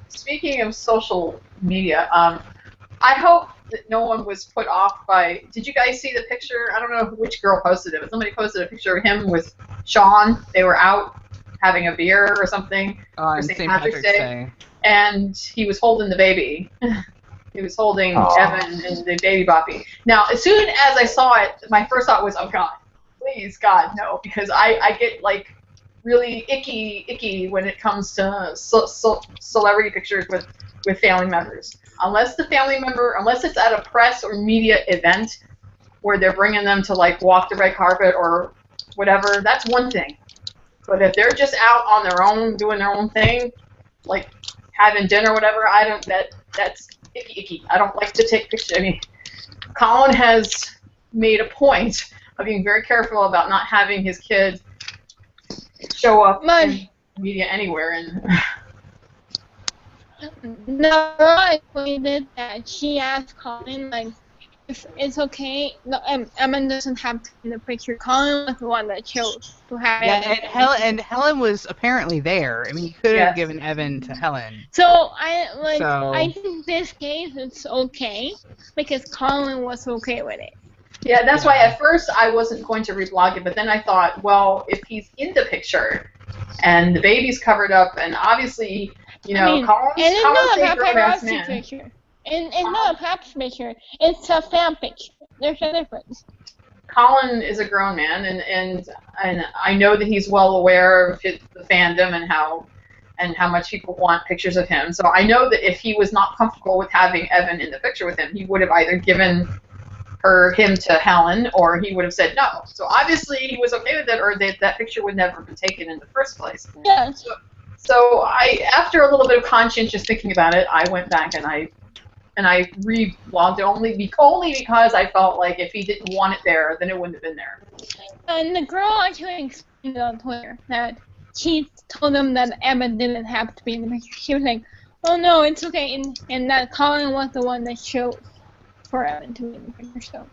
Speaker 2: speaking of social media, I hope that no one was put off by. Did you guys see the picture? I don't know which girl posted it, but somebody posted a picture of him with Sean. They were out having a beer or something,
Speaker 1: On
Speaker 2: St.
Speaker 1: St.
Speaker 2: Patrick's
Speaker 1: Patrick's
Speaker 2: Day.
Speaker 1: Day.
Speaker 2: and he was holding the baby. He was holding
Speaker 4: Aw.
Speaker 2: Evan and the baby Boppy. Now, as soon as I saw it, my first thought was, "Oh God, please, God, no," because I get like really icky when it comes to celebrity pictures with family members. Unless it's at a press or media event where they're bringing them to like walk the red carpet or whatever, that's one thing. But if they're just out on their own doing their own thing, like having dinner or whatever, that's icky. I don't like to take pictures. I mean, Colin has made a point of being very careful about not having his kid show up in media anywhere. And
Speaker 3: The girl explained that she asked Colin, like, if it's okay. No, Emma doesn't have to be in the picture. Colin was the one that chose to have
Speaker 1: Yeah,
Speaker 3: Evan.
Speaker 1: and Helen was apparently there. I mean, you could have
Speaker 2: Yes.
Speaker 1: given Evan to Helen.
Speaker 3: So I think this case it's okay because Colin was okay with it.
Speaker 2: yeah, that's why at first I wasn't going to reblog it, but then I thought, well, if he's in the picture and the baby's covered up, and obviously, Colin's
Speaker 3: and it's not
Speaker 2: a
Speaker 3: a
Speaker 2: grown-ass
Speaker 3: paparazzi
Speaker 2: man.
Speaker 3: picture. And it's not a paparazzi picture. It's a fan picture. There's a difference.
Speaker 2: Colin is a grown man, and I know that he's well aware of the fandom and how much people want pictures of him. So I know that if he was not comfortable with having Evan in the picture with him, he would have either given him to Helen, or he would have said no. So obviously he was okay with it, or that picture would never have been taken in the first place.
Speaker 3: Yeah.
Speaker 2: So after a little bit of conscientious thinking about it, I went back and I reblogged it only because I felt like if he didn't want it there, then it wouldn't have been there.
Speaker 3: And the girl actually explained on Twitter that she told him that Evan didn't have to be in the picture. She was like, "Oh no, it's okay," and that Colin was the one that chose for Evan to be in the picture. So,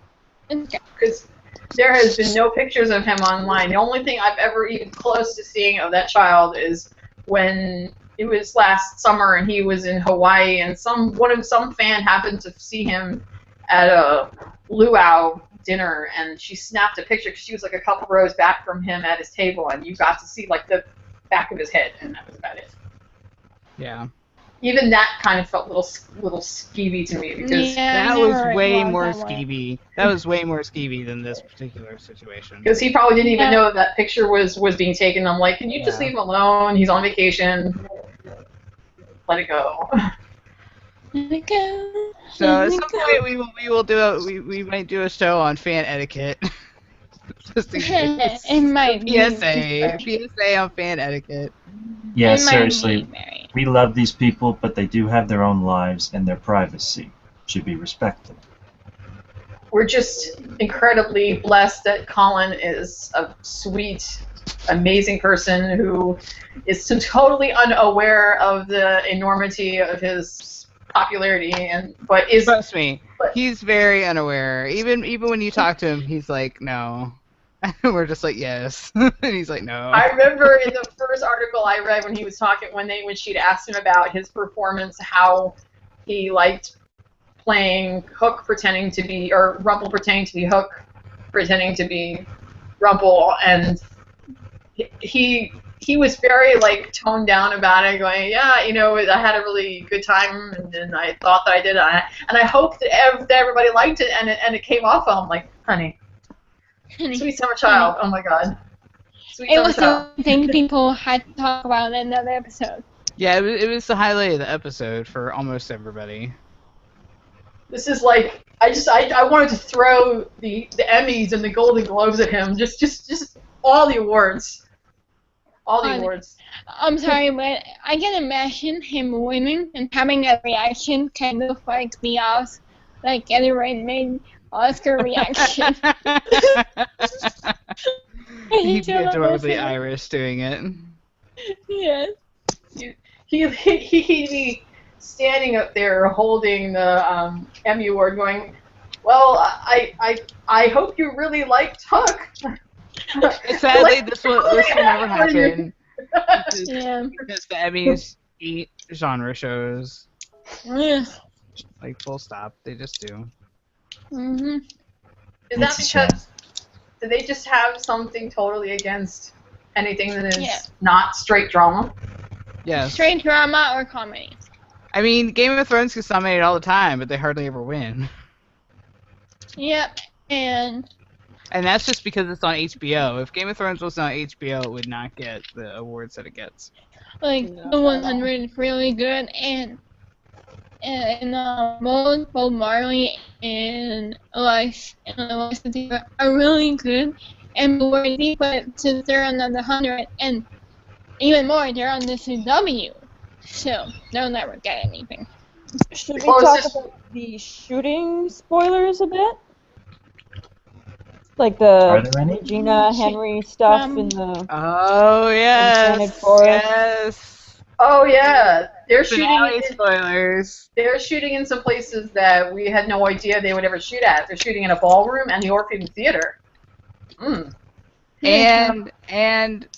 Speaker 3: it's okay.
Speaker 2: Because there has been no pictures of him online. The only thing I've ever even close to seeing of that child is when it was last summer and he was in Hawaii, and some fan happened to see him at a luau dinner, and she snapped a picture because she was like a couple rows back from him at his table, and you got to see like the back of his head, and that was about it.
Speaker 1: Yeah.
Speaker 2: Even that kind of felt little skeevy to me because
Speaker 3: Yeah,
Speaker 1: That
Speaker 3: I
Speaker 1: was
Speaker 3: never
Speaker 1: way
Speaker 3: was
Speaker 1: more
Speaker 3: that way.
Speaker 1: skeevy. That was way more skeevy than this particular situation.
Speaker 2: he probably didn't even
Speaker 3: Yeah.
Speaker 2: know that picture was being taken. I'm like, can you just
Speaker 1: Yeah.
Speaker 2: leave him alone? He's on vacation. Let it go.
Speaker 3: Let it go.
Speaker 1: So
Speaker 3: Let
Speaker 1: at
Speaker 3: it
Speaker 1: some
Speaker 3: go.
Speaker 1: point we will do we might do a show on fan etiquette. Just in case.
Speaker 3: It might be
Speaker 1: PSA on fan etiquette.
Speaker 4: Yeah,
Speaker 3: It might be
Speaker 4: seriously.
Speaker 3: very.
Speaker 4: We love these people, but they do have their own lives, and their privacy should be respected.
Speaker 2: We're just incredibly blessed that Colin is a sweet, amazing person who is so totally unaware of the enormity of his popularity, but is.
Speaker 1: Trust me,
Speaker 2: But-
Speaker 1: he's very unaware. Even when you talk to him, he's like, no. We're just like, yes. And he's like, no.
Speaker 2: I remember in the first article I read when he was talking when she'd asked him about his performance, how he liked playing Hook pretending to be, or Rumple pretending to be Hook, pretending to be Rumple, and he was very like toned down about it, going, yeah, I had a really good time, and I thought that I did, and I hoped that everybody liked it, and it came off well. I'm like, honey, sweet summer child, oh my god, sweet
Speaker 3: It
Speaker 2: summer
Speaker 3: was
Speaker 2: child.
Speaker 3: the thing people had to talk about in another episode.
Speaker 1: Yeah, it was the highlight of the episode for almost everybody.
Speaker 2: This is like I wanted to throw the Emmys and the Golden Globes at him. Just all the awards. All the awards.
Speaker 3: I'm sorry, but I can imagine him winning and having a reaction kind of like the like Eddie Redmayne Oscar reaction.
Speaker 1: He'd be adorably Irish doing it.
Speaker 3: Yes.
Speaker 2: He'd be standing up there holding the Emmy award, going, "Well, I hope you really liked Hook."
Speaker 1: Sadly, this will never happen.
Speaker 3: Yeah.
Speaker 1: Because the Emmys eat genre shows.
Speaker 3: Yeah.
Speaker 1: Like, full stop. They just do.
Speaker 3: Mhm.
Speaker 2: Is that
Speaker 4: It's a
Speaker 2: because do they just have something totally against anything that is
Speaker 3: Yeah.
Speaker 2: not straight drama?
Speaker 1: Yes.
Speaker 3: Straight drama or comedy.
Speaker 1: I mean, Game of Thrones gets nominated all the time, but they hardly ever win.
Speaker 3: Yep. And
Speaker 1: And that's just because it's on HBO. If Game of Thrones wasn't on HBO, it would not get the awards that it gets.
Speaker 3: like
Speaker 5: No,
Speaker 3: the 100 is really good, and both Marley and Eliza are really good and worthy, but since they're on the 100 and even more, they're on the CW, so they'll never get anything.
Speaker 5: Should we
Speaker 2: Well, it's
Speaker 5: talk
Speaker 2: just-
Speaker 5: about the shooting spoilers a bit? Like
Speaker 4: Are
Speaker 5: the
Speaker 4: there any?
Speaker 5: Regina Henry stuff in the.
Speaker 1: Oh, yes.
Speaker 5: Enchanted Forest.
Speaker 1: Yes.
Speaker 2: Oh yeah, they're
Speaker 1: Finale
Speaker 2: shooting.
Speaker 1: spoilers.
Speaker 2: They're shooting in some places that we had no idea they would ever shoot at. They're shooting in a ballroom and the Orpheum Theater.
Speaker 1: And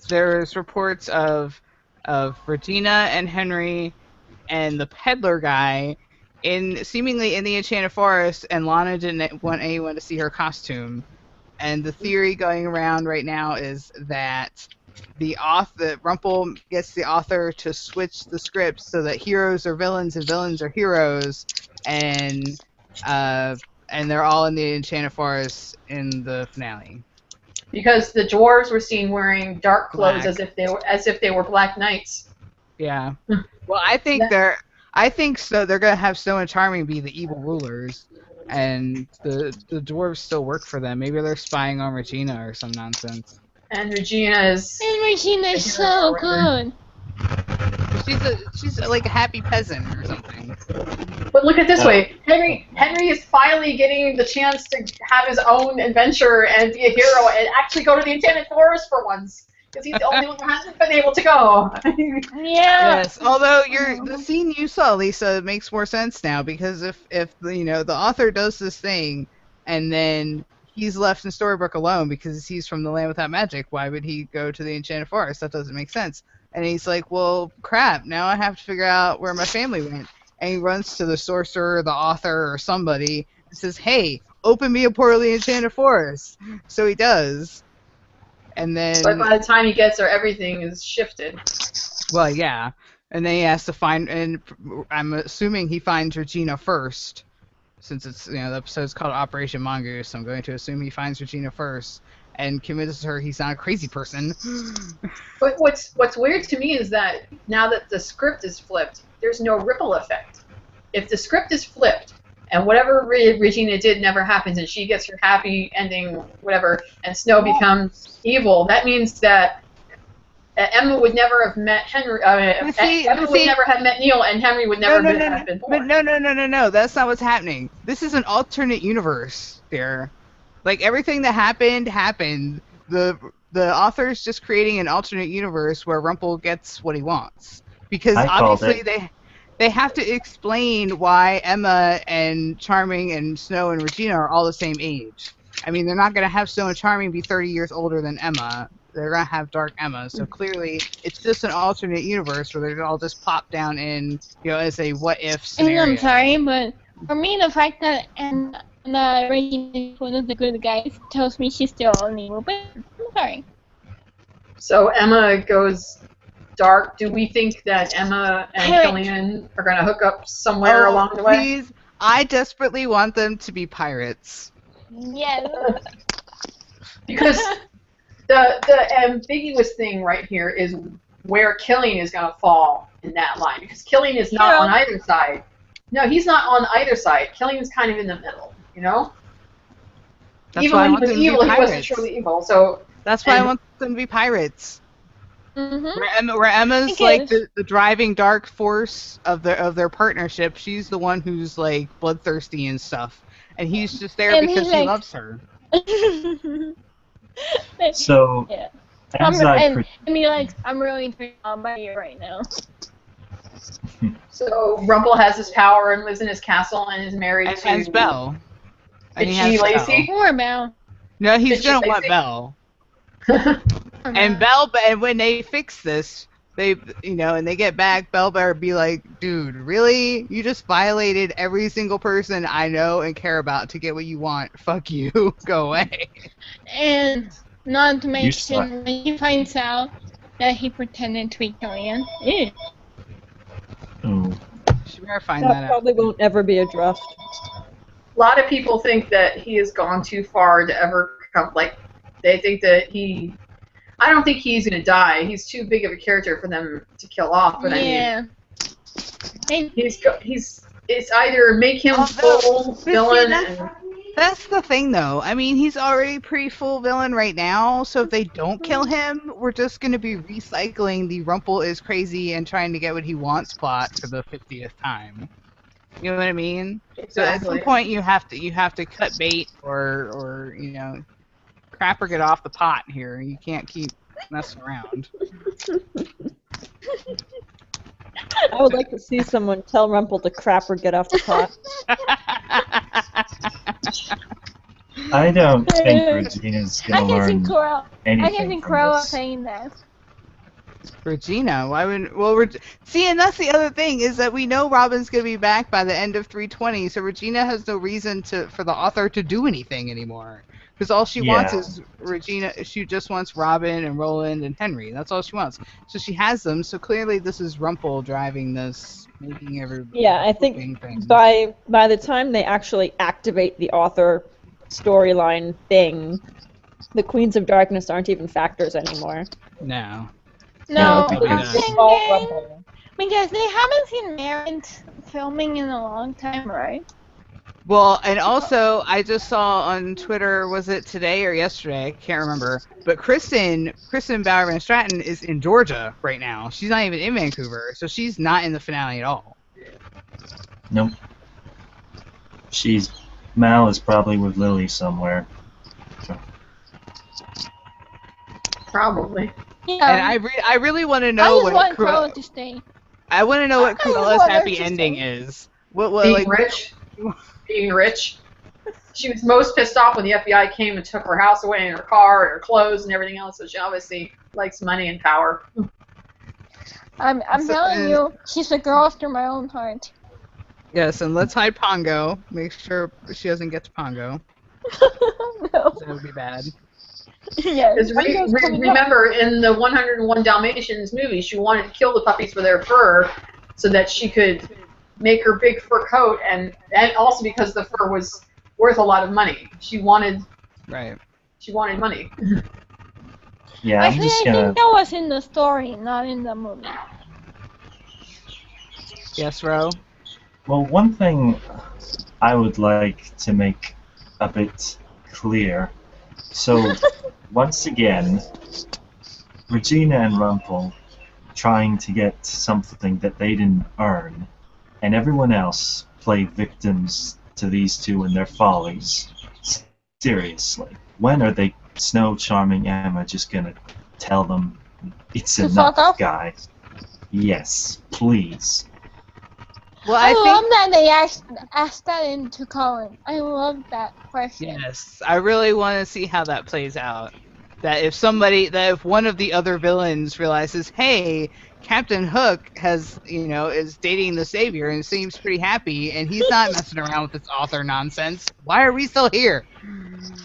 Speaker 1: there's reports of Regina and Henry and the peddler guy seemingly in the Enchanted Forest, and Lana didn't want anyone to see her costume. And the theory going around right now is that Rumple gets the author to switch the scripts so that heroes are villains and villains are heroes, and they're all in the Enchanted Forest in the finale.
Speaker 2: Because the dwarves were seen wearing dark clothes
Speaker 1: Black.
Speaker 2: as if they were black knights.
Speaker 1: Yeah. Well, I think so. They're gonna have Snow and Charming be the evil rulers, and the dwarves still work for them. Maybe they're spying on Regina or some nonsense.
Speaker 2: And Regina is.
Speaker 3: And Regina's so good.
Speaker 1: She's like a happy peasant or something.
Speaker 2: But look at it this way, Henry is finally getting the chance to have his own adventure and be a hero and actually go to the Enchanted Forest for once. Because he's the only one who hasn't been able to go.
Speaker 3: Yeah.
Speaker 1: Yes. Although the scene you saw, Lisa, makes more sense now, because if the author does this thing and then he's left in Storybrooke alone because he's from the Land Without Magic, why would he go to the Enchanted Forest? That doesn't make sense. And he's like, well, crap, now I have to figure out where my family went. And he runs to the sorcerer, the author, or somebody and says, hey, open me a portal to the Enchanted Forest. So he does. And then...
Speaker 2: But by the time he gets there, everything is shifted.
Speaker 1: Well, yeah. And then he has to find, and I'm assuming he finds Regina first, since it's, the episode's called Operation Mongoose, so I'm going to assume he finds Regina first and convinces her he's not a crazy person.
Speaker 2: But what's weird to me is that now that the script is flipped, there's no ripple effect. If the script is flipped and whatever Regina did never happens and she gets her happy ending, whatever, and Snow becomes evil, that means that Emma would never have met Henry. Emma would never have met Neil, and Henry would never have been born.
Speaker 1: But no. That's not what's happening. This is an alternate universe, dear. Like, everything that happened. The author's just creating an alternate universe where Rumple gets what he wants. Because obviously they have to explain why Emma and Charming and Snow and Regina are all the same age. I mean, they're not going to have Snow and Charming be 30 years older than Emma. They're going to have Dark Emma. So clearly, it's just an alternate universe where they're all just pop down in, as a what-if scenario.
Speaker 3: And I'm sorry, but for me, the fact that Regina is one of the good guys tells me she's still an evil, but I'm sorry.
Speaker 2: So Emma goes dark. Do we think that Emma and Killian are going to hook up somewhere along the way?
Speaker 1: Please. I desperately want them to be pirates.
Speaker 3: Yes.
Speaker 2: Because the ambiguous thing right here is where Killian is going to fall in that line. Because Killian is not on either side. No, he's not on either side. Killian's kind of in the middle,
Speaker 1: That's
Speaker 2: Even
Speaker 1: why
Speaker 2: when he was evil, he wasn't truly evil. So
Speaker 1: that's why I want them to be pirates.
Speaker 3: Mm-hmm.
Speaker 1: Where Emma's like the driving dark force of their partnership. She's the one who's like bloodthirsty and stuff, and he's just there because he loves her.
Speaker 4: So,
Speaker 3: I'm really turned on by you right now.
Speaker 2: So Rumple has his power and lives in his castle and is married to...
Speaker 1: And Belle.
Speaker 2: Is she Lacey?
Speaker 3: Poor Belle.
Speaker 1: No, he's gonna want Belle. And Belle, and when they fix this, and they get back, Belle better be like, dude, really? You just violated every single person I know and care about to get what you want. Fuck you. Go away.
Speaker 3: And not to mention, when he finds out that he pretended to be Killian.
Speaker 4: Oh.
Speaker 1: She better find that out.
Speaker 5: That probably won't ever be addressed.
Speaker 2: A lot of people think that he has gone too far to ever come, they think that I don't think he's going to die. He's too big of a character for them to kill off, but I mean, it's either make him full villain.
Speaker 1: That's the thing, though. I mean, he's already pretty full villain right now, so if they don't kill him, we're just going to be recycling the Rumple is crazy and trying to get what he wants plot for the 50th time. You know what I mean?
Speaker 2: Exactly.
Speaker 1: So at some point you have to cut bait or crap or get off the pot here. You can't keep messing around.
Speaker 5: I would like to see someone tell Rumple to crap or get off the pot.
Speaker 4: I don't think Regina's gonna learn anything.
Speaker 3: I can see Crow saying that.
Speaker 1: Regina, why would see, and that's the other thing is that we know Robin's gonna be back by the end of 320, so Regina has no reason for the author to do anything anymore. Because all she wants is Regina. She just wants Robin and Roland and Henry. That's all she wants. So she has them. So clearly, this is Rumple driving this, making everybody.
Speaker 5: Yeah, I think by the time they actually activate the author storyline thing, the Queens of Darkness aren't even factors anymore.
Speaker 1: No.
Speaker 3: No,
Speaker 4: Okay.
Speaker 3: I'm thinking because they haven't seen Merritt filming in a long time, right?
Speaker 1: Well, and also, I just saw on Twitter, was it today or yesterday? I can't remember. But Kristen Bauer Van Straten is in Georgia right now. She's not even in Vancouver, so she's not in the finale at all.
Speaker 4: Nope. Mal is probably with Lily somewhere.
Speaker 2: Probably.
Speaker 3: Yeah.
Speaker 1: And I really want to know what
Speaker 3: Crow to stay.
Speaker 1: I want to know what Cruella's happy ending is.
Speaker 2: Being rich. She was most pissed off when the FBI came and took her house away and her car and her clothes and everything else. So she obviously likes money and power.
Speaker 3: I'm telling you, she's a girl after my own heart.
Speaker 1: Yes, and let's hide Pongo. Make sure she doesn't get to Pongo.
Speaker 3: No.
Speaker 1: That would be bad.
Speaker 3: Yes.
Speaker 2: Because remember, in the 101 Dalmatians movie, she wanted to kill the puppies for their fur so that she could make her big fur coat, and also because the fur was worth a lot of money. She wanted money.
Speaker 4: Yeah, I'm
Speaker 3: Actually,
Speaker 4: just
Speaker 3: I
Speaker 4: gonna.
Speaker 3: think that was in the story, not in the movie.
Speaker 1: Yes, Ro?
Speaker 4: Well, one thing I would like to make a bit clear. So, once again, Regina and Rumpel trying to get something that they didn't earn, and everyone else play victims to these two and their follies. Seriously, when are they, Snow, Charming, Emma, just gonna tell them it's
Speaker 3: To fuck
Speaker 4: enough,
Speaker 3: off?
Speaker 4: guys? Yes, please.
Speaker 1: Well,
Speaker 3: I
Speaker 1: I
Speaker 3: love
Speaker 1: think
Speaker 3: that they asked that into Colin. I love that question.
Speaker 1: yes. I really want to see how that plays out. That if one of the other villains realizes, hey, Captain Hook is dating the Savior and seems pretty happy, and he's not messing around with this author nonsense. Why are we still here?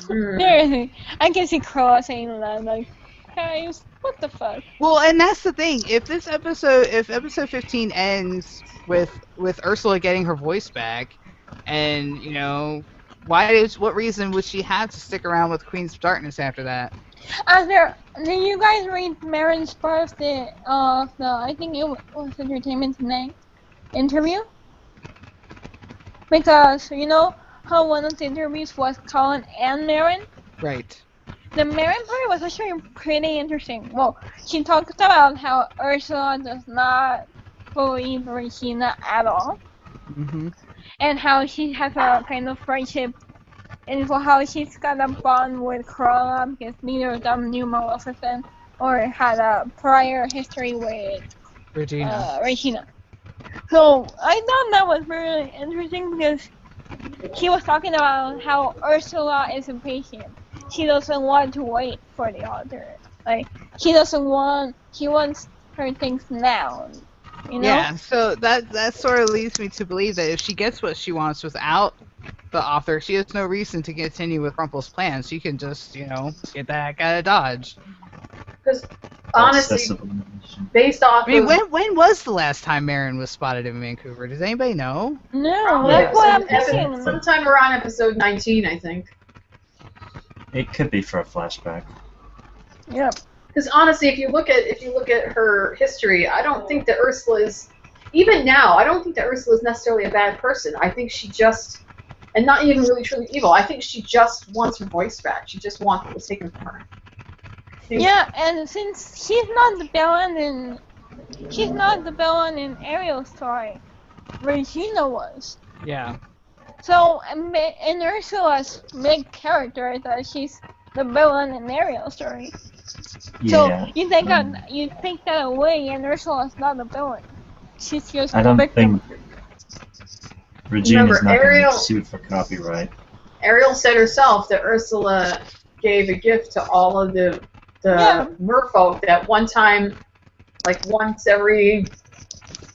Speaker 3: Seriously, I can see Crow saying that, like, guys, what the fuck?
Speaker 1: Well, and that's the thing. If episode 15 ends with Ursula getting her voice back, and what reason would she have to stick around with Queen's of Darkness after that?
Speaker 3: Did you guys read Marin's part of the I think it was Entertainment Tonight interview? Because you know how one of the interviews was Colin and Marin?
Speaker 1: Right.
Speaker 3: The Marin part was actually pretty interesting. Well, she talked about how Ursula does not believe Regina at all,
Speaker 1: Mm-hmm.
Speaker 3: and how she has a kind of friendship, and for how she's got a bond with Corolla because neither of them knew Maleficent or had a prior history with Regina. So I thought that was very interesting because she was talking about how Ursula is impatient. She doesn't want to wait for the author. Like she wants her things now. You know?
Speaker 1: Yeah, so that sort of leads me to believe that if she gets what she wants without the author, she has no reason to continue with Rumpel's plans. She can just, get the heck out of Dodge.
Speaker 2: Because honestly, based off.
Speaker 1: I mean, when was the last time Marin was spotted in Vancouver? Does anybody know?
Speaker 3: No, that's what I'm thinking.
Speaker 2: Sometime around episode 19, I think.
Speaker 4: It could be for a flashback.
Speaker 3: Yep.
Speaker 2: Because honestly, if you look at her history, I don't think that Ursula is, even now, I don't think that Ursula is necessarily a bad person. I think she just, and not even really truly evil. I think she just wants her voice back. She just wants what was taken from her.
Speaker 3: Yeah, and since she's not the villain in Ariel's story, Regina was.
Speaker 1: Yeah.
Speaker 3: So in Ursula's big character is that she's the villain in Ariel's story.
Speaker 4: Yeah.
Speaker 3: So you take that away, and Ursula's not the villain. She's just
Speaker 4: I don't
Speaker 3: the victim.
Speaker 4: think Regina's not going
Speaker 2: Ariel-
Speaker 4: to get sued for copyright.
Speaker 2: Ariel said herself that Ursula gave a gift to all of the merfolk that one time, like once every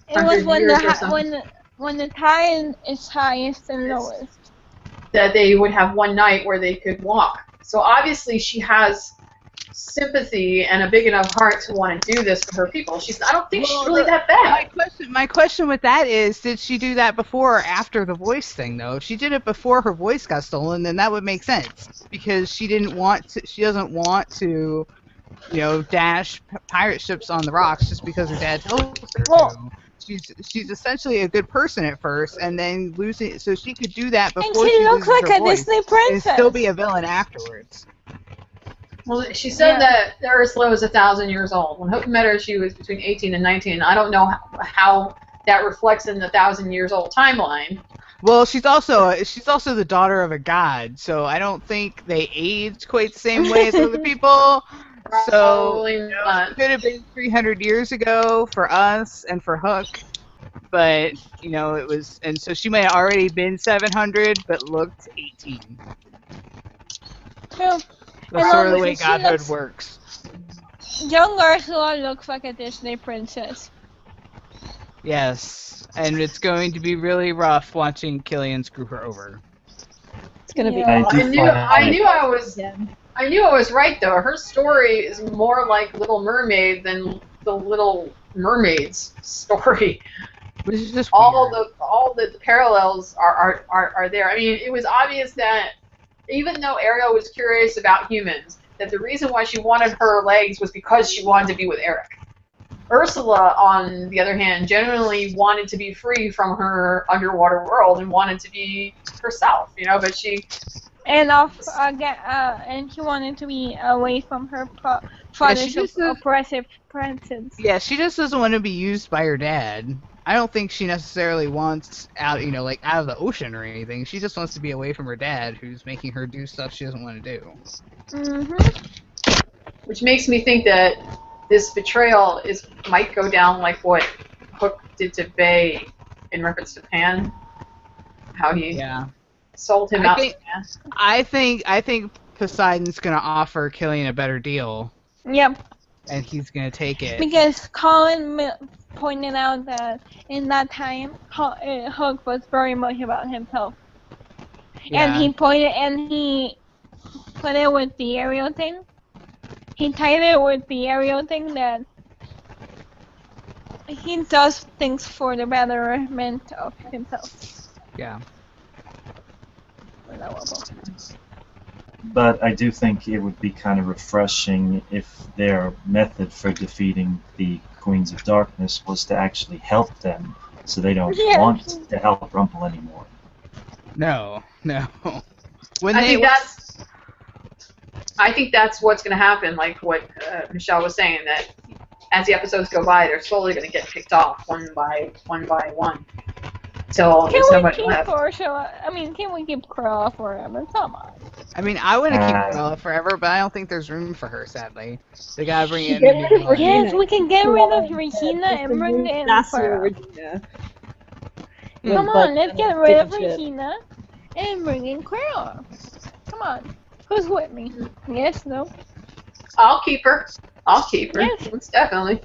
Speaker 3: It was
Speaker 2: 100 years or something,
Speaker 3: when the tide is highest and lowest.
Speaker 2: that they would have one night where they could walk. So obviously she has sympathy and a big enough heart to want to do this for her people. I don't think she's really that bad.
Speaker 1: My question with that is, did she do that before or after the voice thing, though? If she did it before her voice got stolen, then that would make sense. Because she doesn't want to, dash pirate ships on the rocks just because her dad tells her to. She's essentially a good person at first, and then losing, so she could do that before
Speaker 3: And she looks like
Speaker 1: her
Speaker 3: a
Speaker 1: voice
Speaker 3: Disney princess.
Speaker 1: and still be a villain afterwards.
Speaker 2: Well, she said that Ursula was 1,000 years old. When Hook met her, she was between 18 and 19. I don't know how that reflects in the 1,000 years old timeline.
Speaker 1: Well, she's also the daughter of a god, so I don't think they age quite the same way as other people. So
Speaker 2: Probably not.
Speaker 1: it could have been 300 years ago for us and for Hook, but it was, and so she may have already been 700, but looked 18.
Speaker 3: True.
Speaker 1: That's sort of the way godhood works.
Speaker 3: Young Ursula looks like a Disney princess.
Speaker 1: Yes, and it's going to be really rough watching Killian screw her over.
Speaker 5: It's gonna be.
Speaker 3: Yeah.
Speaker 2: I knew I was I knew I was right though. Her story is more like Little Mermaid than the Little Mermaid's story.
Speaker 1: Which is just
Speaker 2: All
Speaker 1: weird.
Speaker 2: the parallels are there. I mean, it was obvious that even though Ariel was curious about humans, that the reason why she wanted her legs was because she wanted to be with Eric. Ursula, on the other hand, generally wanted to be free from her underwater world and wanted to be herself, but she...
Speaker 3: And and she wanted to be away from her father's
Speaker 1: just
Speaker 3: oppressive presence.
Speaker 1: Yeah, she just doesn't want to be used by her dad. I don't think she necessarily wants out, like out of the ocean or anything. She just wants to be away from her dad, who's making her do stuff she doesn't want to do.
Speaker 2: Which makes me think that this betrayal might go down like what Hook did to Bay in reference to Pan. How he sold him out to Pan.
Speaker 1: I think Poseidon's gonna offer Killian a better deal.
Speaker 3: Yep.
Speaker 1: And he's gonna take it.
Speaker 3: Because Colin pointed out that in that time, Hook was very much about himself. Yeah. And he put it with the Ariel thing. He tied it with the Ariel thing that he does things for the betterment of himself.
Speaker 1: Yeah.
Speaker 4: But I do think it would be kind of refreshing if their method for defeating the Queens of Darkness was to actually help them, so they don't want to help Rumple anymore.
Speaker 1: No.
Speaker 2: I think that's what's going to happen, like what Michelle was saying, that as the episodes go by, they're slowly going to get picked off one by one. Till there's nobody left.
Speaker 3: Can we keep Cruella forever? Come on.
Speaker 1: I mean, I want to keep Cruella forever, but I don't think there's room for her, sadly. They gotta bring in...
Speaker 3: Yes, we can get rid of Regina and bring in Cruella. Come on, let's get rid of Regina and bring in Cruella. Come on. Who's with me? Yes, no?
Speaker 2: I'll keep her.
Speaker 3: Yes.
Speaker 2: Most definitely.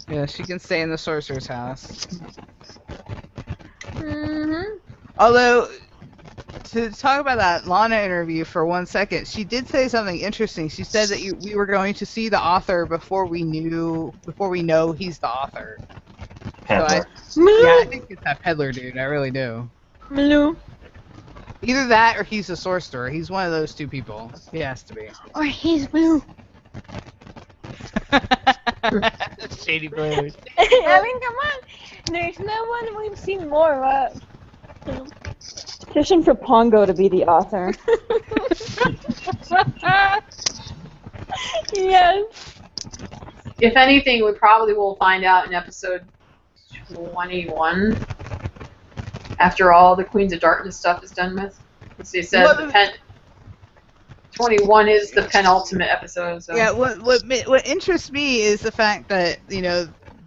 Speaker 1: Yeah, she can stay in the sorcerer's house.
Speaker 3: Mm-hmm.
Speaker 1: Although, to talk about that Lana interview for 1 second, she did say something interesting. She said that we were going to see the author before we know he's the author.
Speaker 4: Peddler.
Speaker 1: I think it's that peddler dude. I really do.
Speaker 3: Blue.
Speaker 1: Either that or he's a sorcerer. He's one of those two people. He has to be.
Speaker 3: Or he's blue.
Speaker 1: Shady blue.
Speaker 3: I mean, come on. There's no one we've seen more of.
Speaker 5: Petition for Pongo to be the author.
Speaker 3: Yes.
Speaker 2: If anything, we probably will find out in episode 21, after all the Queens of Darkness stuff is done with. As they said, 21 is the penultimate episode. So.
Speaker 1: Yeah, what interests me is the fact that,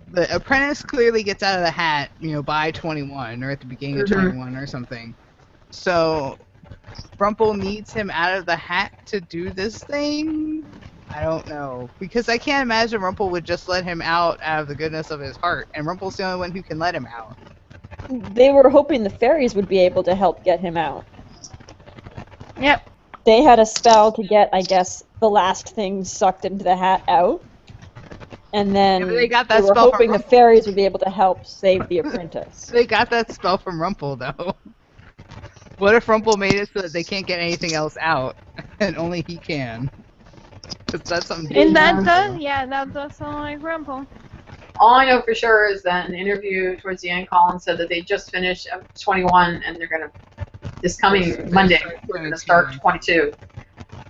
Speaker 1: the apprentice clearly gets out of the hat, by 21, or at the beginning of 21 or something. So, Rumple needs him out of the hat to do this thing? I don't know. Because I can't imagine Rumple would just let him out of the goodness of his heart, and Rumple's the only one who can let him out.
Speaker 5: They were hoping the fairies would be able to help get him out.
Speaker 3: Yep.
Speaker 5: They had a spell to get, I guess, the last thing sucked into the hat out. And then
Speaker 1: they were
Speaker 5: hoping the fairies would be able to help save the apprentice.
Speaker 1: They got that spell from Rumple, though. What if Rumple made it so that they can't get anything else out, and only he can? Because that's something.
Speaker 3: And that does sound like Rumple.
Speaker 2: All I know for sure is that in an interview towards the end, Colin said that they just finished 21, and they're gonna this coming Monday we're gonna start 22,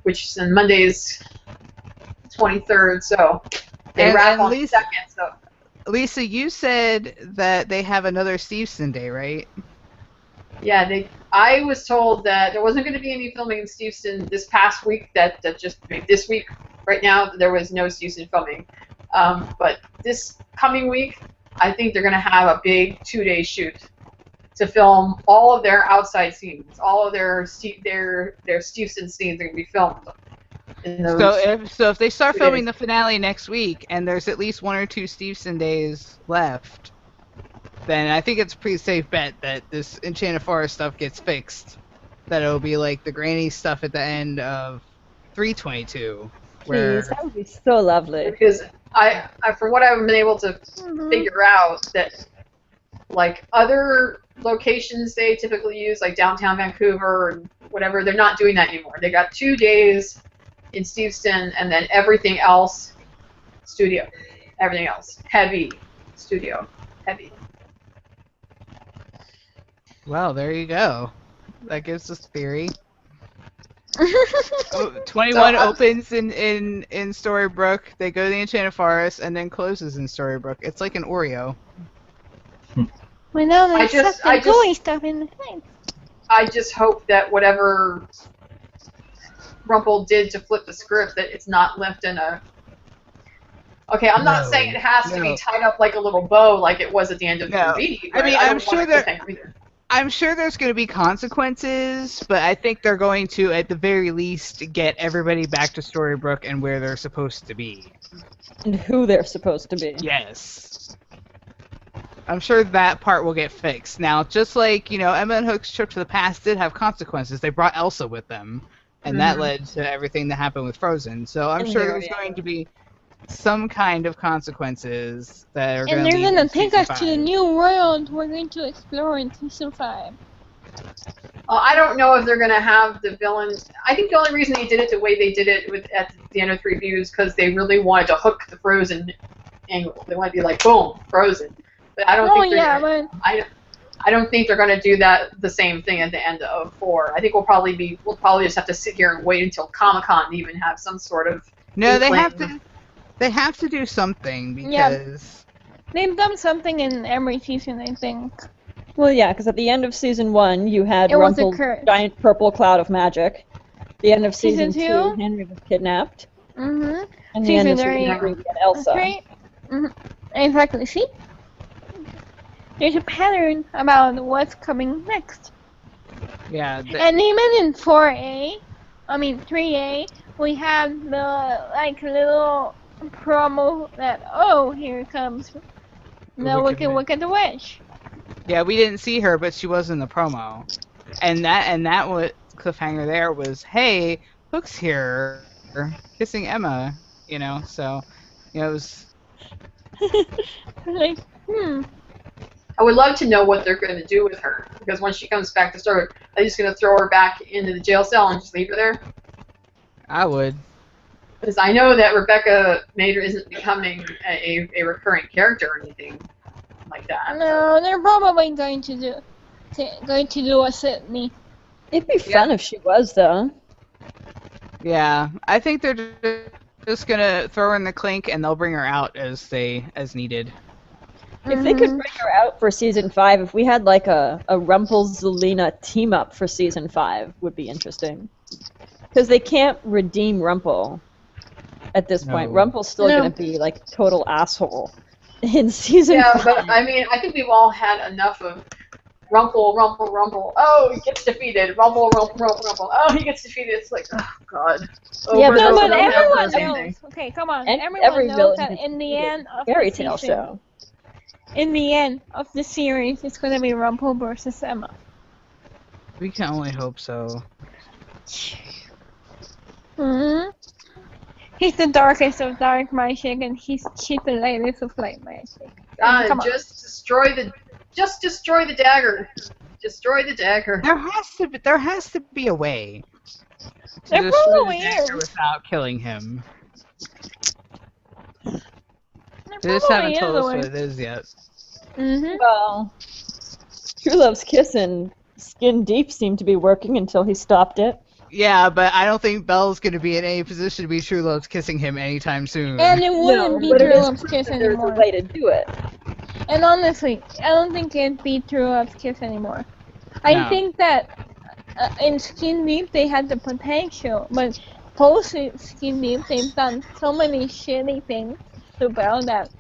Speaker 2: which is Monday's 23rd. So they wrap on the 2nd. So
Speaker 1: Lisa, you said that they have another Stevenson Day, right?
Speaker 2: Yeah, I was told that there wasn't going to be any filming in Stevenson this past week. That just this week, right now, there was no Stevenson filming. But this coming week, I think they're going to have a big 2-day shoot to film all of their outside scenes, all of their Stevenson scenes are going to be filmed.
Speaker 1: So if they start filming the finale next week, and there's at least 1 or 2 Stevenson days left, then I think it's a pretty safe bet that this Enchanted Forest stuff gets fixed. that it'll be like the granny stuff at the end of 322,
Speaker 5: Please,
Speaker 1: where
Speaker 5: that would be so lovely.
Speaker 2: Because I from what I've been able to
Speaker 3: Mhm.
Speaker 2: figure out, that like other locations they typically use, like downtown Vancouver and whatever, they're not doing that anymore. They got 2 days in Steveston, and then everything else studio. Everything else heavy studio, heavy.
Speaker 1: well, there you go. That gives us theory. 21
Speaker 2: So,
Speaker 1: opens in Storybrooke. They go to the Enchanted Forest and then closes in Storybrooke. It's like an Oreo.
Speaker 3: We know
Speaker 2: I
Speaker 3: there's
Speaker 2: just-
Speaker 3: stuff, gooey stuff in the thing.
Speaker 2: I just hope that whatever Rumple did to flip the script, that it's not left in a. Okay, I'm not
Speaker 1: No,
Speaker 2: saying it has to
Speaker 1: no.
Speaker 2: be tied up like a little bow, like it was at the end of
Speaker 1: No.
Speaker 2: 3D.
Speaker 1: I mean,
Speaker 2: don't
Speaker 1: I'm
Speaker 2: want
Speaker 1: sure
Speaker 2: a
Speaker 1: that-
Speaker 2: cliffhanger either.
Speaker 1: I'm sure there's going to be consequences, but I think they're going to, at the very least, get everybody back to Storybrooke and where they're supposed to be.
Speaker 5: And who they're supposed to be.
Speaker 1: Yes. I'm sure that part will get fixed. Now, just like, Emma and Hook's trip to the past did have consequences, they brought Elsa with them, and that
Speaker 2: Mhm.
Speaker 1: led to everything that happened with Frozen. So I'm
Speaker 5: And
Speaker 1: sure
Speaker 5: Mary
Speaker 1: there's going to be some kind of consequences that are going
Speaker 3: And
Speaker 1: to
Speaker 3: they're
Speaker 1: lead
Speaker 3: gonna
Speaker 1: to
Speaker 3: take
Speaker 1: season
Speaker 3: us to the
Speaker 1: 5.
Speaker 3: new world we're going to explore in season 5.
Speaker 2: I don't know if they're going to have the villains. I think the only reason they did it the way they did it at the end of 3 views, because they really wanted to hook the Frozen angle. They want to be like, boom, Frozen. But I don't
Speaker 3: Oh
Speaker 2: think they're
Speaker 3: yeah,
Speaker 2: gonna,
Speaker 3: but
Speaker 2: I don't think they're going to do the same thing at the end of 4. I think we'll probably just have to sit here and wait until Comic-Con to even have some sort of.
Speaker 1: No, they
Speaker 2: inkling.
Speaker 1: have to do something because
Speaker 3: Yeah. they've done something in every season, I think.
Speaker 5: Well, yeah, because at the end of season 1, you had
Speaker 3: It was a
Speaker 5: Rumple's
Speaker 3: curse.
Speaker 5: giant purple cloud of magic. The end of
Speaker 3: Season
Speaker 5: season 2,
Speaker 3: two?
Speaker 5: Henry was kidnapped.
Speaker 3: Mm-hmm.
Speaker 5: And the
Speaker 3: Season
Speaker 5: end of
Speaker 3: three.
Speaker 5: season 3, we had Elsa.
Speaker 3: That's right. Mm-hmm. Exactly. See? There's a pattern about what's coming next.
Speaker 1: yeah,
Speaker 3: And even in 3A, we have the little promo that, oh, here comes the
Speaker 1: Wicked
Speaker 3: Wicked Witch.
Speaker 1: yeah, we didn't see her, but she was in the promo, and that what cliffhanger there was. Hey, Hook's here, kissing Emma. So it was.
Speaker 3: Like,
Speaker 2: I would love to know what they're going to do with her, because when she comes back to Story, are they just going to throw her back into the jail cell and just leave her there?
Speaker 1: I would.
Speaker 2: Because I know that Rebecca Mader isn't becoming a recurring character or anything like that.
Speaker 3: no, they're probably going to do a Sydney.
Speaker 5: It'd be fun if she was, though.
Speaker 1: Yeah, I think they're just gonna throw her in the clink, and they'll bring her out as needed.
Speaker 5: If they could bring her out for season 5, if we had like a Rumple-Zelina team up for season 5, would be interesting. Because they can't redeem Rumple at this point.
Speaker 1: No.
Speaker 5: Rumple's still
Speaker 3: No.
Speaker 5: going to be like total asshole in season
Speaker 2: Yeah,
Speaker 5: 5.
Speaker 2: but I mean, I think we've all had enough of Rumple, Rumple, Rumple. Oh, he gets defeated. Rumple, Rumple, Rumple, Rumple. Oh, he gets defeated. It's like, oh god.
Speaker 5: Yeah,
Speaker 2: Over
Speaker 5: but
Speaker 2: and
Speaker 3: No,
Speaker 2: over
Speaker 3: but
Speaker 2: and over
Speaker 3: everyone
Speaker 2: the same thing.
Speaker 3: knows. Okay, come on.
Speaker 5: And
Speaker 3: Everyone
Speaker 5: every
Speaker 3: knows
Speaker 5: villain
Speaker 3: that
Speaker 5: has
Speaker 3: in the
Speaker 5: defeated
Speaker 3: end of
Speaker 5: Fairy
Speaker 3: the
Speaker 5: Tale
Speaker 3: season,
Speaker 5: show.
Speaker 3: in the end of the series, it's going to be Rumple versus Emma.
Speaker 1: We can only hope so.
Speaker 3: hmm He's the darkest of dark magic, and she's the lightest of light magic. Come on.
Speaker 2: Just destroy the dagger. Destroy the dagger.
Speaker 1: There has to be a way to
Speaker 3: There
Speaker 1: destroy
Speaker 3: probably
Speaker 1: the dagger
Speaker 3: is.
Speaker 1: without killing him.
Speaker 3: There
Speaker 1: They just
Speaker 3: probably
Speaker 1: haven't told
Speaker 3: is
Speaker 1: us
Speaker 3: a way.
Speaker 1: what it is yet.
Speaker 3: Mhm.
Speaker 5: Well, True Love's Kiss and Skin Deep seemed to be working until he stopped it.
Speaker 1: Yeah, but I don't think Belle's going to be in any position to be True Love's kissing him anytime soon.
Speaker 3: And it wouldn't be
Speaker 5: but it
Speaker 3: True
Speaker 5: is
Speaker 3: Love's
Speaker 5: true
Speaker 3: Kiss
Speaker 5: that there's
Speaker 3: anymore.
Speaker 5: a way to do it.
Speaker 3: And honestly, I don't think it'd be True Love's Kiss anymore. I
Speaker 1: No.
Speaker 3: think that in Skin Deep they had the potential, but post Skin Deep they've done so many shitty things to Belle that,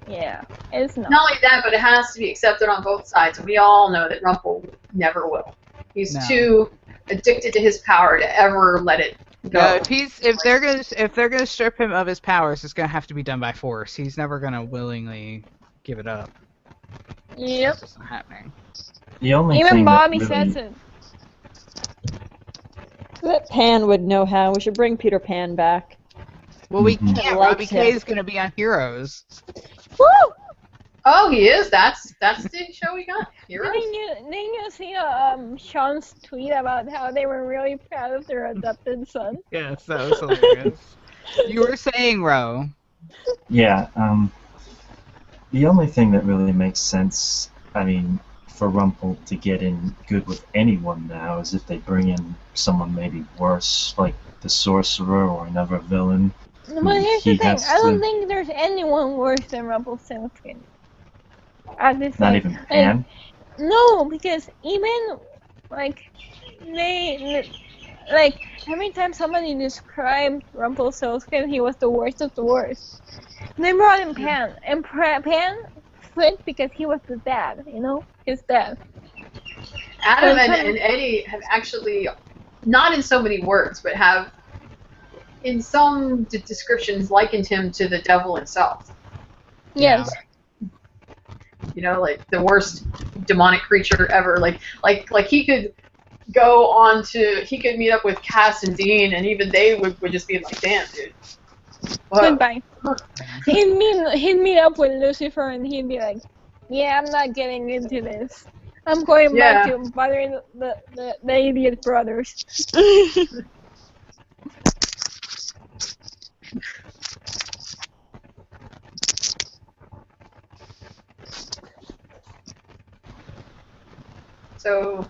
Speaker 3: yeah, it's not.
Speaker 2: Not only that, but it has to be accepted on both sides. We all know that Rumple never will. He's
Speaker 1: No.
Speaker 2: too addicted to his power to ever let it go.
Speaker 1: No, if they're gonna strip him of his powers, it's gonna have to be done by force. He's never gonna willingly give it up.
Speaker 3: Yep.
Speaker 1: That's just not happening.
Speaker 4: The only
Speaker 3: Even
Speaker 4: thing
Speaker 3: Bobby
Speaker 4: that really,
Speaker 3: says it.
Speaker 5: Bet Pan would know how. We should bring Peter Pan back.
Speaker 1: Well, we
Speaker 4: Mhm.
Speaker 1: can't.
Speaker 5: Likes
Speaker 1: Robbie
Speaker 5: him.
Speaker 1: K is going to be on Heroes.
Speaker 5: Woo!
Speaker 2: Oh, he is. That's the show we got. Heroes.
Speaker 3: Didn't you see Sean's tweet about how they were really proud of their adopted son?
Speaker 1: Yes, that was hilarious. You were saying, Ro.
Speaker 4: Yeah, the only thing that really makes sense, I mean, for Rumple to get in good with anyone now is if they bring in someone maybe worse, like the Sorcerer or another villain.
Speaker 3: But here's
Speaker 4: He
Speaker 3: the thing,
Speaker 4: has
Speaker 3: I don't
Speaker 4: to-
Speaker 3: think there's anyone worse than Rumpelstiltskin. At this
Speaker 4: Not
Speaker 3: time.
Speaker 4: even Pan.
Speaker 3: No, because even like like every time somebody described Rumpelstiltskin, he was the worst of the worst. They brought in Pan, and Pan fit because he was the dad, you know, his dad.
Speaker 2: Adam
Speaker 3: Well,
Speaker 2: and Eddie have actually, not in so many words, but have in some descriptions likened him to the devil himself.
Speaker 3: Yes.
Speaker 2: You know, like the worst demonic creature ever. Like he could go on to, he could meet up with Cass and Dean, and even they would just be like, damn, dude. Whoa.
Speaker 3: Goodbye. He'd meet up with Lucifer, and he'd be like, "Yeah, I'm not getting into this. I'm going back to bothering the idiot brothers."
Speaker 2: So,
Speaker 4: So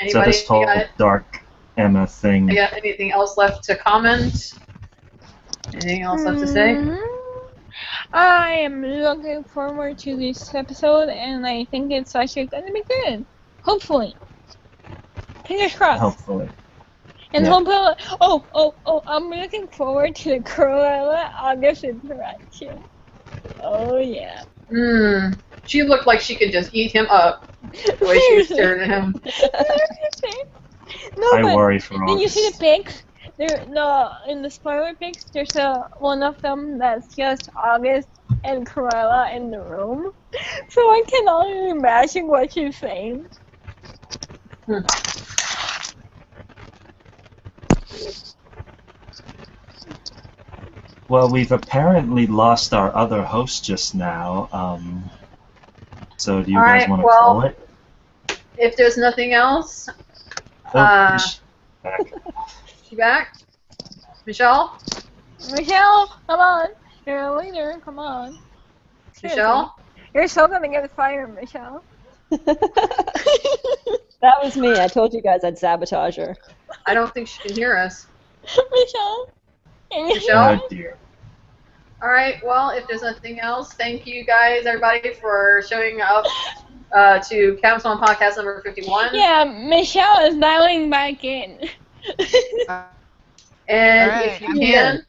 Speaker 2: anybody
Speaker 4: this whole Dark Emma thing.
Speaker 2: got anything else left to comment? Anything else left to say?
Speaker 3: I am looking forward to this episode, and I think it's actually going to be good. Hopefully. Fingers crossed.
Speaker 4: Hopefully.
Speaker 3: And
Speaker 4: Yeah.
Speaker 3: hopefully, I'm looking forward to the Cruella August interaction. Oh, yeah.
Speaker 2: She looked like she could just eat him up the way she was staring at him.
Speaker 3: No,
Speaker 4: I
Speaker 3: but
Speaker 4: worry for
Speaker 3: did you see the
Speaker 4: August.
Speaker 3: pics? In the spoiler pics, there's one of them that's just August and Cruella in the room. So I can only imagine what she's saying.
Speaker 4: Well, we've apparently lost our other host just now. So do you guys
Speaker 2: Alright,
Speaker 4: want to
Speaker 2: well-
Speaker 4: call it?
Speaker 2: If there's nothing else,
Speaker 4: Oh, she's back.
Speaker 2: she back? Michelle?
Speaker 3: Michelle, come on. You're a leader, come on.
Speaker 2: Michelle?
Speaker 3: You're so gonna get fired, Michelle.
Speaker 5: That was me. I told you guys I'd sabotage her.
Speaker 2: I don't think she can hear us.
Speaker 3: Michelle? Can you
Speaker 2: Michelle?
Speaker 4: Oh dear.
Speaker 2: Alright, well, if there's nothing else, thank you guys, everybody, for showing up to Swan Podcast number 51.
Speaker 3: Yeah, Michelle is dialing back in.
Speaker 2: And
Speaker 1: Alright,
Speaker 2: if you
Speaker 1: I'm
Speaker 2: can,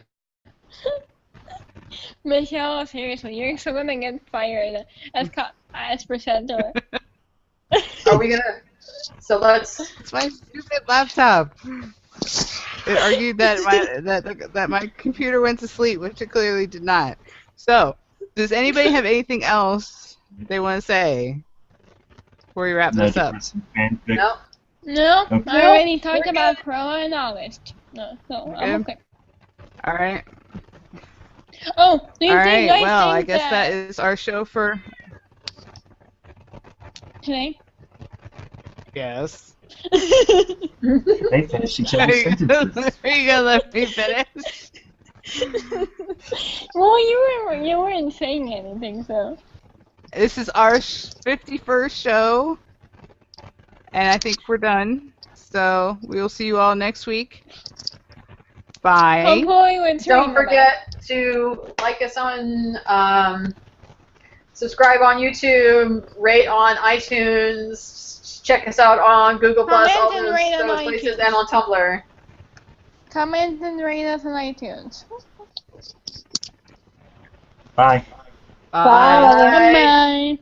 Speaker 3: Michelle, seriously, you're so gonna get fired as presenter.
Speaker 2: are we gonna? So let's.
Speaker 1: It's my stupid laptop. It argued that my computer went to sleep, which it clearly did not. So, does anybody have anything else they want to say before we wrap
Speaker 4: No
Speaker 1: this up?
Speaker 4: difference in fanfic.
Speaker 2: No.
Speaker 3: No,
Speaker 4: Okay.
Speaker 3: I already talked
Speaker 2: We're
Speaker 3: about Cruella in August. No, I'm
Speaker 1: Okay.
Speaker 3: okay.
Speaker 1: All right.
Speaker 3: Oh, do you
Speaker 1: All
Speaker 3: think
Speaker 1: right. Well, I
Speaker 3: think
Speaker 1: guess that is our show for.
Speaker 3: today?
Speaker 1: Yes.
Speaker 4: They finish each other's sentences.
Speaker 1: Are you gonna let me finish?
Speaker 3: Well, you weren't saying anything, so.
Speaker 1: This is our 51st show, and I think we're done. So we will see you all next week. Bye.
Speaker 3: Hopefully with
Speaker 2: Don't forget to like us on, subscribe on YouTube, rate on iTunes, check us out on Google Plus, all
Speaker 3: Comment and rate on
Speaker 2: those places,
Speaker 3: iTunes.
Speaker 2: and on Tumblr.
Speaker 3: Comment and rate us on iTunes.
Speaker 4: Bye.
Speaker 1: Bye.
Speaker 3: Bye.